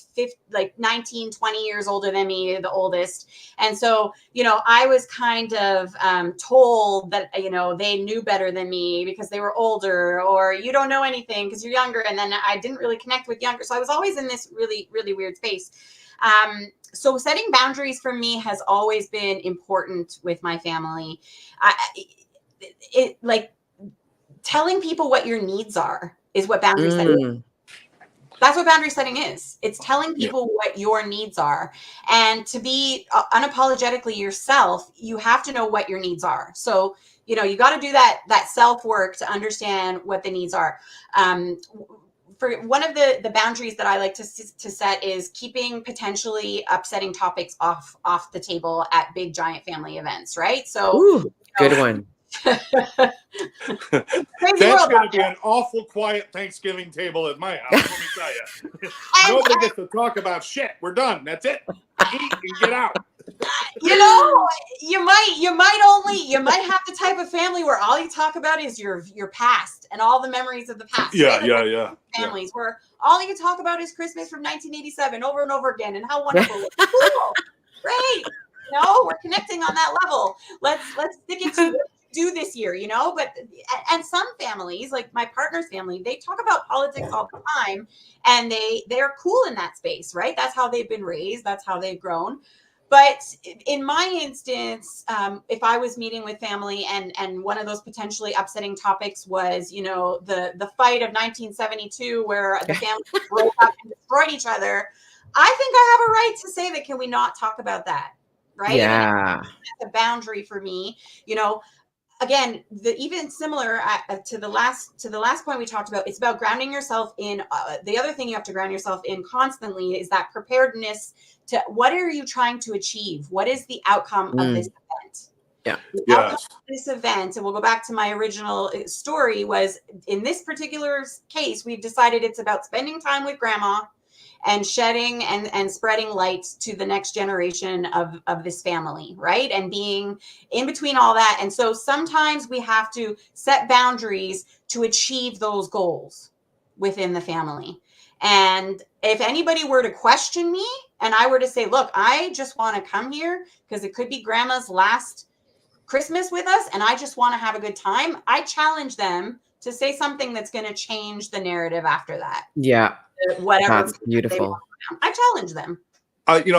19, 20 years older than me, the oldest. And so, I was kind of told that, they knew better than me because they were older, or you don't know anything because you're younger. And then I didn't really connect with younger. So I was always in this really, really weird space. So setting boundaries for me has always been important with my family. Like telling people what your needs are is what boundary setting is. That's what boundary setting is. It's telling people what your needs are, and to be unapologetically yourself, you have to know what your needs are. So, you got to do that self work to understand what the needs are. For one of the boundaries that I like to set is keeping potentially upsetting topics off the table at big giant family events, right? So good one. That's going to be an awful quiet Thanksgiving table at my house, let me tell you. Nobody gets to talk about shit. We're done. That's it. Eat and get out. You might have the type of family where all you talk about is your past and all the memories of the past. Yeah, right? yeah. Families where all you talk about is Christmas from 1987 over and over again and how wonderful it was. Cool. Great. We're connecting on that level. Let's stick it to do this year, but and some families, like my partner's family, they talk about politics all the time, and they're cool in that space, right? That's how they've been raised, that's how they've grown. But in my instance, if I was meeting with family and one of those potentially upsetting topics was, the fight of 1972 where the family broke up and destroyed each other, I think I have a right to say that, can we not talk about that? Right? Yeah. That's a boundary for me, Again, even similar to the last point we talked about, it's about grounding yourself in. The other thing you have to ground yourself in constantly is that preparedness to what are you trying to achieve? What is the outcome of this event? Yeah. The outcome of this event, and we'll go back to my original story, was in this particular case, we've decided it's about spending time with grandma and shedding and spreading light to the next generation of this family, right? And being in between all that. And so sometimes we have to set boundaries to achieve those goals within the family. And if anybody were to question me and I were to say, look, I just want to come here because it could be grandma's last Christmas with us and I just want to have a good time, I challenge them to say something that's going to change the narrative after that. Yeah. Whatever. That's beautiful. I challenge them.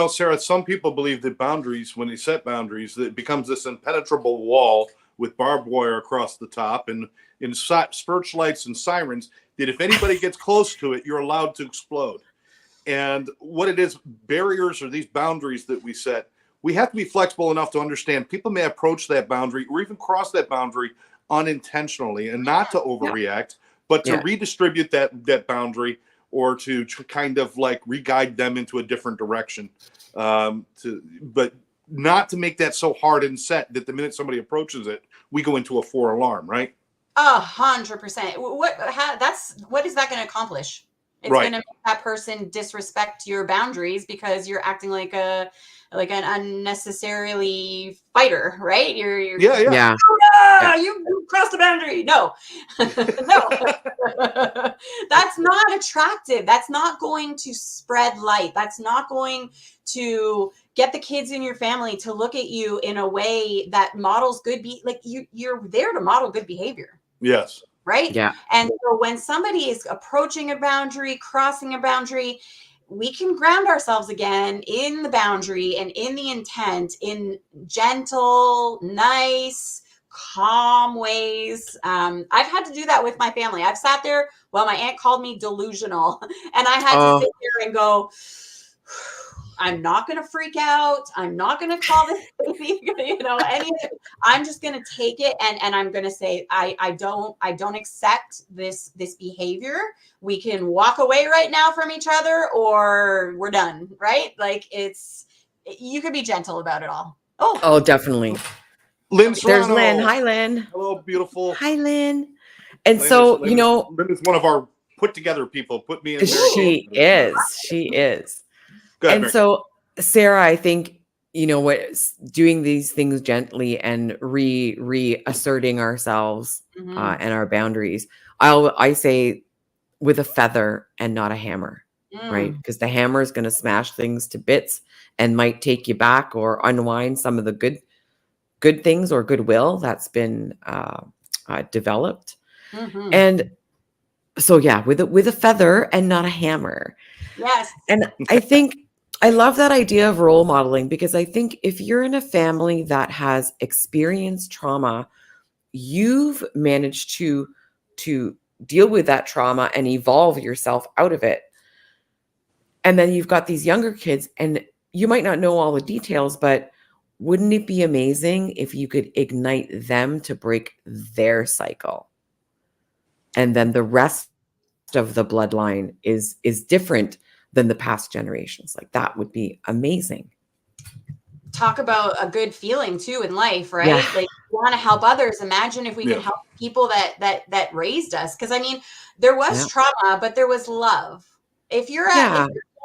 Sarah, some people believe that boundaries, when they set boundaries, that it becomes this impenetrable wall with barbed wire across the top and in searchlights and sirens, that if anybody gets close to it, you're allowed to explode. And what it is, barriers or these boundaries that we set, we have to be flexible enough to understand people may approach that boundary or even cross that boundary unintentionally, and not to overreact, but to redistribute that boundary, or to kind of like re-guide them into a different direction. But not to make that so hard and set that the minute somebody approaches it, we go into a 4 alarm, right? 100%. What is that going to accomplish? It's going to make that person disrespect your boundaries because you're acting like an unnecessarily fighter, right? You're Yeah. You crossed the boundary. No, no, that's not attractive. That's not going to spread light. That's not going to get the kids in your family to look at you in a way that models good you're there to model good behavior. Yes. Right. Yeah. And so when somebody is approaching a boundary, crossing a boundary, we can ground ourselves again in the boundary and in the intent in gentle, nice, calm ways. I've had to do that with my family. I've sat there while my aunt called me delusional, and I had to sit there and go, I'm not going to freak out. I'm not going to call this baby, I'm just going to take it. And I'm going to say, I don't accept this behavior. We can walk away right now from each other or we're done. Right. Like you could be gentle about it all. Oh, definitely. Lynn There's Serrano. Lynn. Hi, Lynn. Hello, beautiful. Lynn. And Lynn is one of our put together people. Put me in there. She is. Ahead, And Mary. so, Sarah, I think, doing these things gently and reasserting ourselves and our boundaries. I say with a feather and not a hammer, right? Because the hammer is going to smash things to bits and might take you back or unwind some of the good things or goodwill that's been developed. And so, with a feather and not a hammer. Yes. And I think I love that idea of role modeling, because I think if you're in a family that has experienced trauma, you've managed to deal with that trauma and evolve yourself out of it. And then you've got these younger kids and you might not know all the details, but wouldn't it be amazing if you could ignite them to break their cycle? And then the rest of the bloodline is different than the past generations. Like, that would be amazing. Talk about a good feeling too in life, right? Yeah. Like, you want to help others. Imagine if we could help people that raised us. Because I mean, there was trauma, but there was love. If you're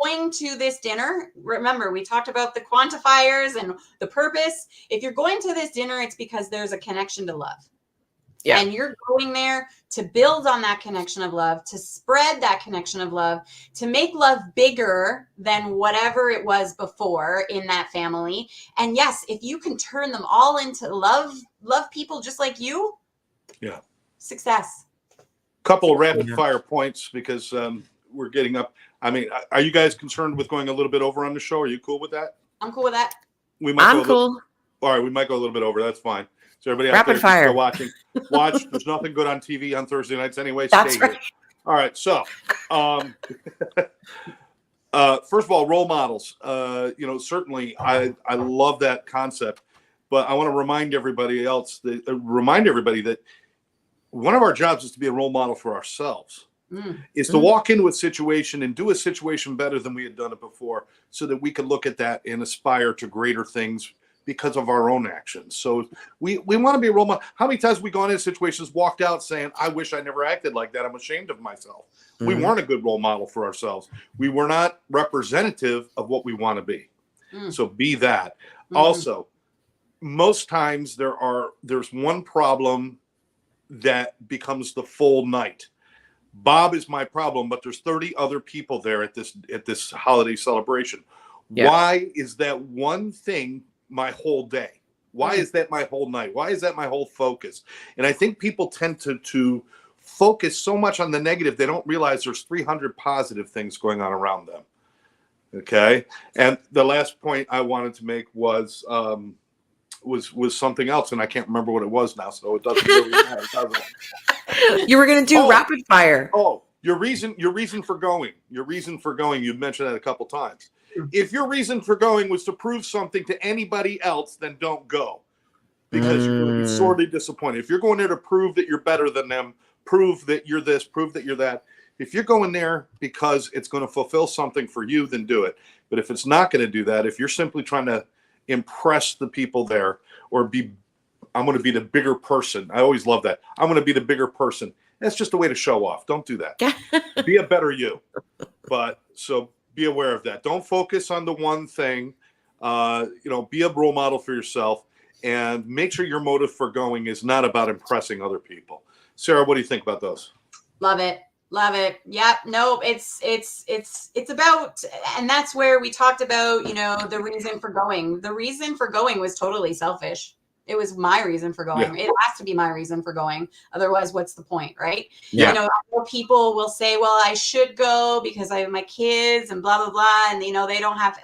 going to this dinner, remember we talked about the quantifiers and the purpose. If you're going to this dinner, it's because there's a connection to love. Yeah. And you're going there to build on that connection of love, to spread that connection of love, to make love bigger than whatever it was before in that family. And yes, if you can turn them all into love people just like you. Yeah. Success. Couple of rapid fire points because we're getting up. I mean, are you guys concerned with going a little bit over on the show? Are you cool with that? I'm cool with that. I'm cool. All right, we might go a little bit over. That's fine. So everybody Rapid out there fire. watch. There's nothing good on TV on Thursday nights anyway. That's Stay right. here. All right. So, first of all, role models. Certainly I love that concept, but I want to remind everybody that one of our jobs is to be a role model for ourselves. Is to walk into a situation and do a situation better than we had done it before, so that we could look at that and aspire to greater things because of our own actions. So we want to be a role model. How many times we gone into situations, walked out saying, I wish I never acted like that. I'm ashamed of myself. We weren't a good role model for ourselves. We were not representative of what we want to be. So be that. Also, most times there's one problem that becomes the full night. Bob is my problem, but there's 30 other people there at this holiday celebration. Yeah. Why is that one thing my whole day? Why is that my whole night? Why is that my whole focus? And I think people tend to focus so much on the negative, they don't realize there's 300 positive things going on around them. Okay. And the last point I wanted to make was something else, and I can't remember what it was now, so it doesn't really matter, does it? You were going to do rapid fire. Oh, your reason for going. You've mentioned that a couple times. If your reason for going was to prove something to anybody else, then don't go, because you're going to be sorely disappointed. If you're going there to prove that you're better than them, prove that you're this, prove that you're that. If you're going there because it's going to fulfill something for you, then do it. But if it's not going to do that, if you're simply trying to impress the people there, or I'm going to be the bigger person. I always love that. I'm going to be the bigger person. That's just a way to show off. Don't do that. Be a better you. But so be aware of that. Don't focus on the one thing. Be a role model for yourself, and make sure your motive for going is not about impressing other people. Sarah, what do you think about those? Love it. Love it. Yeah, no, it's about, and that's where we talked about, the reason for going. The reason for going was totally selfish. It was my reason for going. Yeah. It has to be my reason for going. Otherwise, what's the point, right? Yeah. People will say, well, I should go because I have my kids and blah, blah, blah. And, they don't have,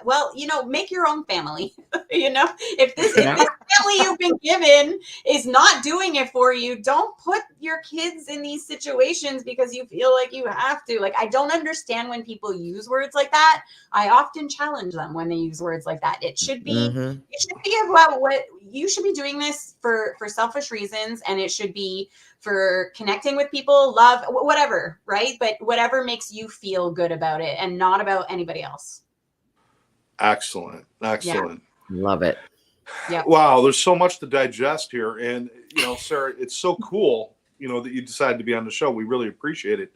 make your own family. If this family you've been given is not doing it for you, don't put your kids in these situations because you feel like you have to. Like, I don't understand when people use words like that. I often challenge them when they use words like that. It should be, about what you should be doing this for selfish reasons, and it should be for connecting with people, love, whatever, right? But whatever makes you feel good about it and not about anybody else. Excellent. Yeah. Love it. Yeah. Wow, there's so much to digest here. And, Sarah, it's so cool, that you decided to be on the show. We really appreciate it.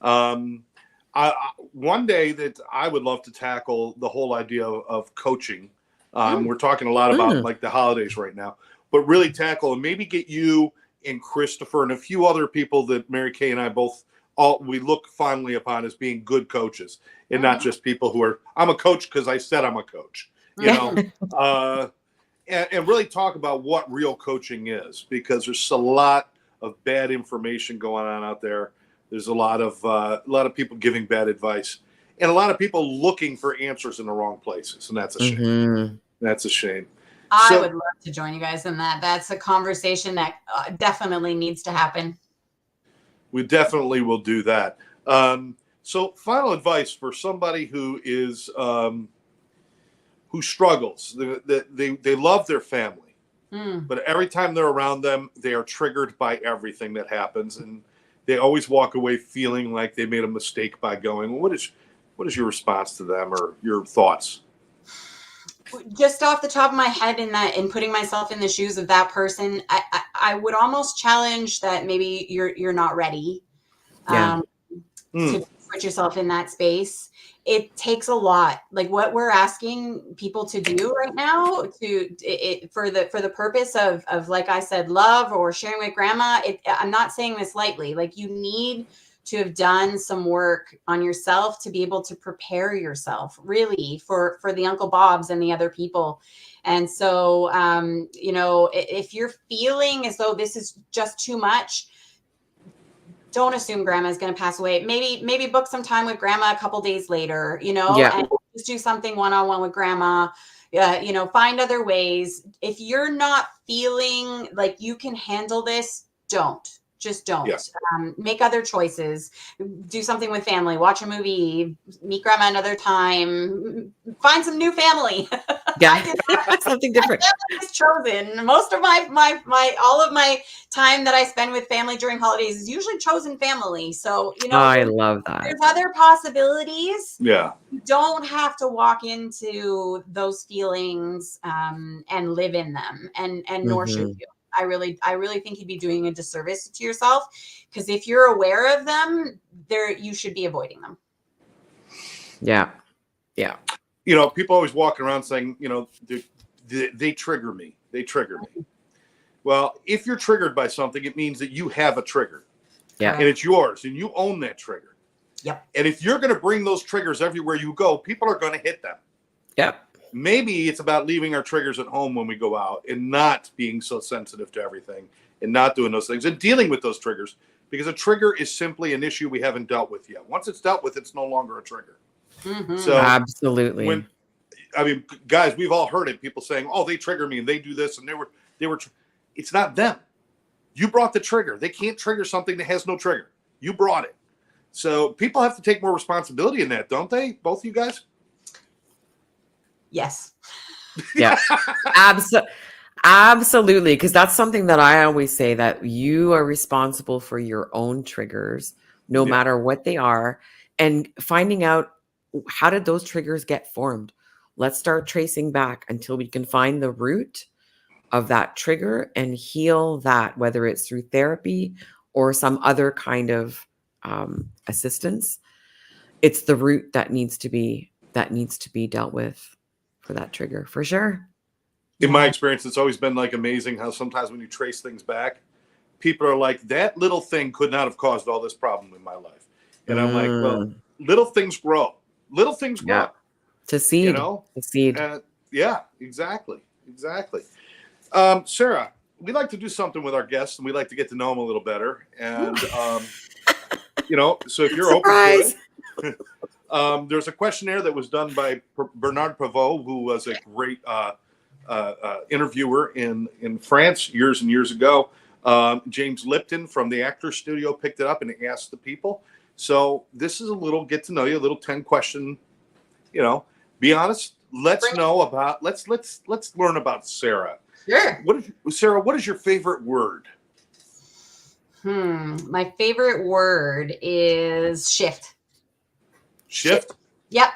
One day that I would love to tackle the whole idea of coaching. We're talking a lot about like the holidays right now, but really tackle and maybe get you and Christopher and a few other people that Mary Kay and I we look fondly upon as being good coaches, and not just people who are, I'm a coach because I said I'm a coach, and really talk about what real coaching is, because there's a lot of bad information going on out there. There's a lot of people giving bad advice, and a lot of people looking for answers in the wrong places, and that's a shame. That's a shame. I would love to join you guys in that. That's a conversation that definitely needs to happen. We definitely will do that. So final advice for somebody who is who struggles. They love their family, but every time they're around them, they are triggered by everything that happens, and they always walk away feeling like they made a mistake by going. What is your response to them, or your thoughts? Just off the top of my head, in putting myself in the shoes of that person, I would almost challenge that maybe you're not ready to put yourself in that space. It takes a lot. Like what we're asking people to do right now for the purpose of, like I said, love or sharing with grandma. I'm not saying this lightly. Like, you need to have done some work on yourself to be able to prepare yourself really for the Uncle Bobs and the other people. And so, if you're feeling as though this is just too much, don't assume grandma's going to pass away. Maybe book some time with grandma a couple days later, and just do something one-on-one with grandma. Find other ways. If you're not feeling like you can handle this, don't. Just don't. Yeah. Make other choices. Do something with family. Watch a movie. Meet grandma another time. Find some new family. Yeah. Something different. Is chosen. Most of my all of my time that I spend with family during holidays is usually chosen family. So, you know, I love that. there's other possibilities. Yeah. You don't have to walk into those feelings and live in them, and nor should you. I really think you'd be doing a disservice to yourself, because if you're aware of them, you should be avoiding them. Yeah. Yeah. You know, people always walking around saying, you know, they trigger me. They trigger me. Well, if you're triggered by something, it means that you have a trigger. Yeah. And it's yours, and you own that trigger. Yep. And if you're going to bring those triggers everywhere you go, people are going to hit them. Yep. Maybe it's about leaving our triggers at home when we go out and not being so sensitive to everything and not doing those things and dealing with those triggers, because a trigger is simply an issue we haven't dealt with yet. Once it's dealt with, it's no longer a trigger. So absolutely. Guys, we've all heard it. People saying, "Oh, they trigger me and they do this," and they were. It's not them. You brought the trigger. They can't trigger something that has no trigger. You brought it. So people have to take more responsibility in that, don't they? Both of you guys? Yes. Yeah. Absolutely. Because that's something that I always say, that you are responsible for your own triggers, no matter what they are, and finding out, how did those triggers get formed? Let's start tracing back until we can find the root of that trigger and heal that, whether it's through therapy or some other kind of assistance. It's the root that needs to be dealt with for that trigger, for sure. In my experience, it's always been like amazing how sometimes when you trace things back, people are like, that little thing could not have caused all this problem in my life. And I'm like, well, little things grow. Little things grow. Yeah. To seed. You know? To seed. Yeah, exactly. Exactly. Sarah, we like to do something with our guests, and we like to get to know them a little better. And, you know, so if you're open to it, there's a questionnaire that was done by Bernard Pavot, who was a great interviewer in France years and years ago. James Lipton from the Actors Studio picked it up and asked the people. So this is a little get to know you, a little 10 question, you know, be honest. Let's learn about Sarah. Sure. Sarah, what is your favorite word? My favorite word is shift. Shift? Yep.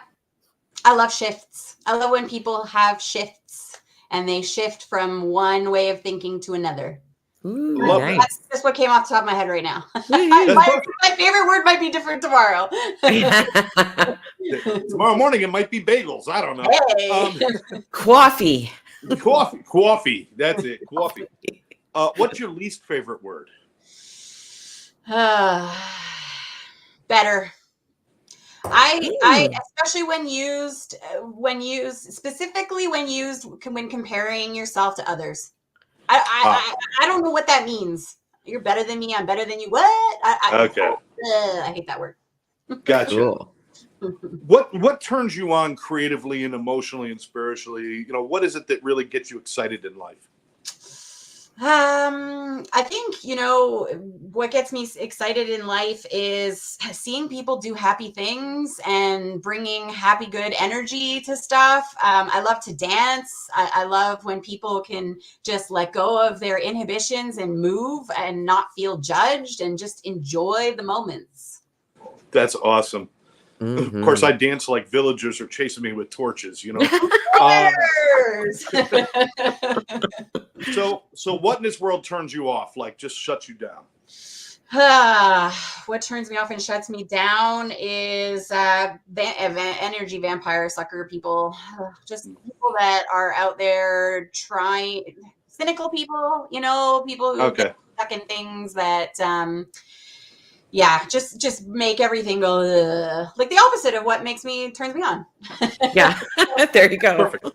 I love shifts. I love when people have shifts and they shift from one way of thinking to another. Ooh, nice. That's just what came off the top of my head right now. my favorite word might be different tomorrow. Tomorrow morning it might be bagels. I don't know. Hey. Coffee. Coffee. That's it. Coffee. What's your least favorite word? Better. I especially when used specifically when comparing yourself to others. I don't know what that means. You're better than me. I'm better than you. What? I hate that word. Gotcha. Cool. What turns you on creatively and emotionally and spiritually? You know, what is it that really gets you excited in life? I think, you know, what gets me excited in life is seeing people do happy things and bringing happy, good energy to stuff. I love to dance. I love when people can just let go of their inhibitions and move and not feel judged and just enjoy the moments. That's awesome. Mm-hmm. Of course, I dance like villagers are chasing me with torches, you know. So what in this world turns you off? Like, just shuts you down? What turns me off and shuts me down is energy vampire sucker people. Just people that are out there trying, cynical people, you know, people who get stuck in things that just make everything go like the opposite of what turns me on. Yeah, there you go. Perfect.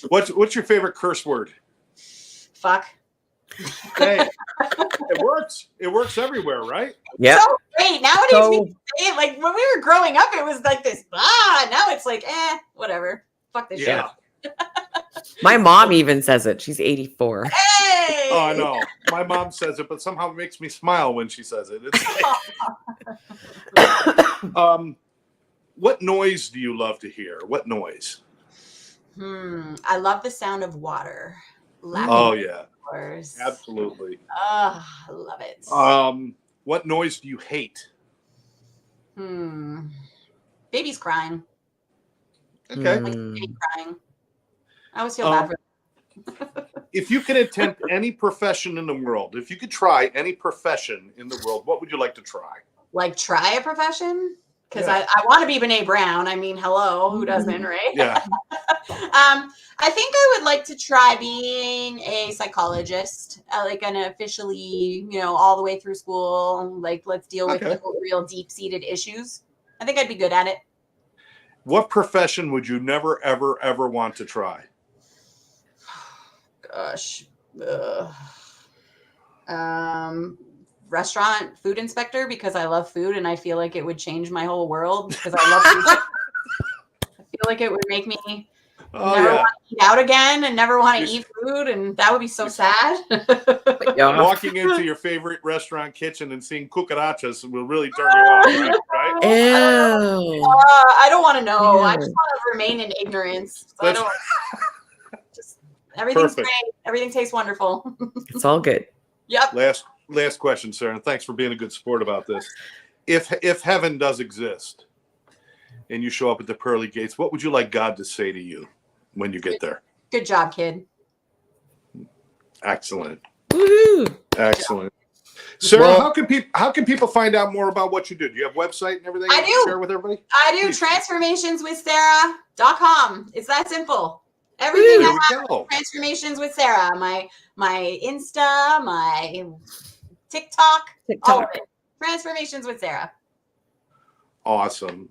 What's your favorite curse word? Fuck. Hey, it works. It works everywhere, right? Yeah. So great. Nowadays we say it like when we were growing up, it was like this. Now it's like, whatever. Fuck this shit. My mom even says it. She's 84. Hey! Oh, I know. My mom says it, but somehow it makes me smile when she says it. It's what noise do you love to hear? What noise? I love the sound of water. Lapping Oh on the yeah, floors. absolutely. Oh, I love it. What noise do you hate? Baby's crying. Okay. Like baby crying. I always feel Um, bad for If you could attempt any profession in the world, if you could try any profession in the world, what would you like to try? like try a profession because Yeah. I want to be Brene Brown. I mean, hello, who doesn't, right? Yeah. I think I would like to try being a psychologist, like an officially, all the way through school. Like, let's deal with Okay. the real deep-seated issues. I think I'd be good at it. What profession would you never, ever, ever want to try? Gosh. Restaurant food inspector because I love food and I feel like it would change my whole world because I love food. I feel like it would make me never want to eat out again and never want to eat food, and that would be so sad. Walking into your favorite restaurant kitchen and seeing cucarachas will really turn you off, right? Ew. I don't want to know. Ew. I just want to remain in ignorance. So I don't just everything's Perfect. great. Everything tastes wonderful. It's all good. Yep. Last question, Sarah, and thanks for being a good sport about this. If heaven does exist and you show up at the pearly gates, what would you like God to say to you when you get there? Good job, kid. Excellent. Woohoo. Excellent. Sarah, Well- how can people find out more about what you do? Do you have a website and everything I you can do. share with everybody? I do Please. transformationswithsarah.com. It's that simple. Everything There I we have go. Transformations with Sarah. My Insta, my TikTok, all of it. Transformations with Sarah. Awesome.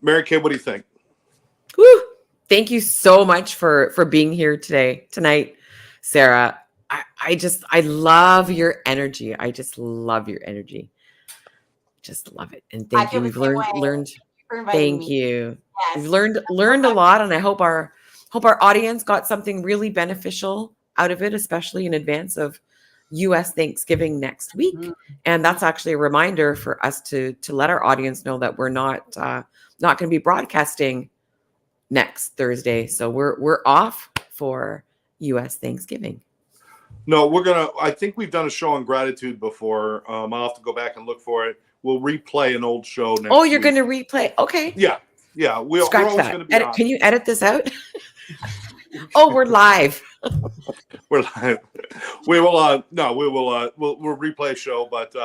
Mary Kay, what do you think? Woo. Thank you so much for being here tonight, Sarah. I love your energy. I just love your energy. Just love it. And thank you. We've learned. For inviting Thank me. you. Yes. We've learned a lot, and I hope our audience got something really beneficial out of it, especially in advance of U.S. Thanksgiving next week. And that's actually a reminder for us to let our audience know that we're not going to be broadcasting next Thursday. So we're off for U.S. Thanksgiving. No, I think we've done a show on gratitude before. I'll have to go back and look for it. We'll replay an old show next Oh, you're week. going to replay? Okay. Yeah. We're Scratch always that. going to be on. Can you edit this out? Oh, we're live. We're live. We'll replay a show, but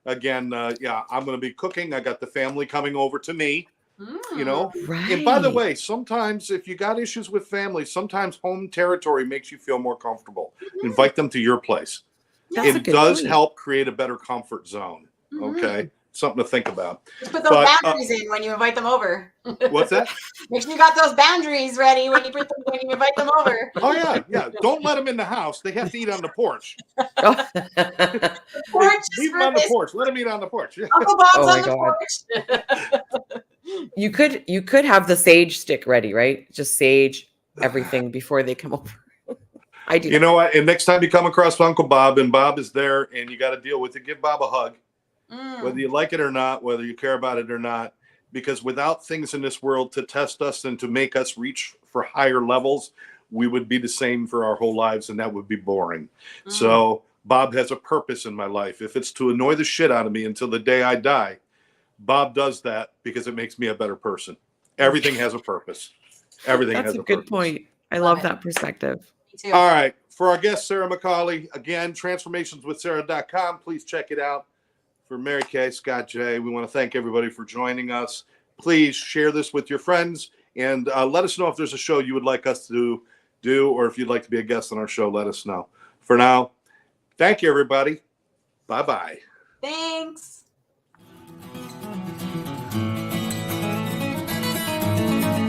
again, I'm going to be cooking. I got the family coming over to me, Right. And by the way, sometimes if you got issues with family, sometimes home territory makes you feel more comfortable. Invite them to your place. That's a It good does point. help create a better comfort zone. Okay. Something to think about. Just put those boundaries in when you invite them over. What's that? Make sure you got those boundaries ready when you invite them over. Oh yeah. Don't let them in the house. They have to eat on the porch. Porch Leave them on the porch. Let them eat on the porch. Yeah. Uncle Bob's Oh on my the God. porch. You could have the sage stick ready, right? Just sage everything before they come over. I do. You know what? And next time you come across Uncle Bob and Bob is there and you got to deal with it, give Bob a hug. Whether you like it or not, whether you care about it or not, because without things in this world to test us and to make us reach for higher levels, we would be the same for our whole lives, and that would be boring. So Bob has a purpose in my life. If it's to annoy the shit out of me until the day I die, Bob does that because it makes me a better person. Everything has a purpose. Everything That's has a a good purpose. point. I love that perspective. Me too. All right. For our guest, Sarah McAuley, again, transformationswithsarah.com. Please check it out. For Mary Kay, Scott J., we want to thank everybody for joining us. Please share this with your friends and let us know if there's a show you would like us to do, or if you'd like to be a guest on our show, let us know. For now, thank you, everybody. Bye-bye. Thanks.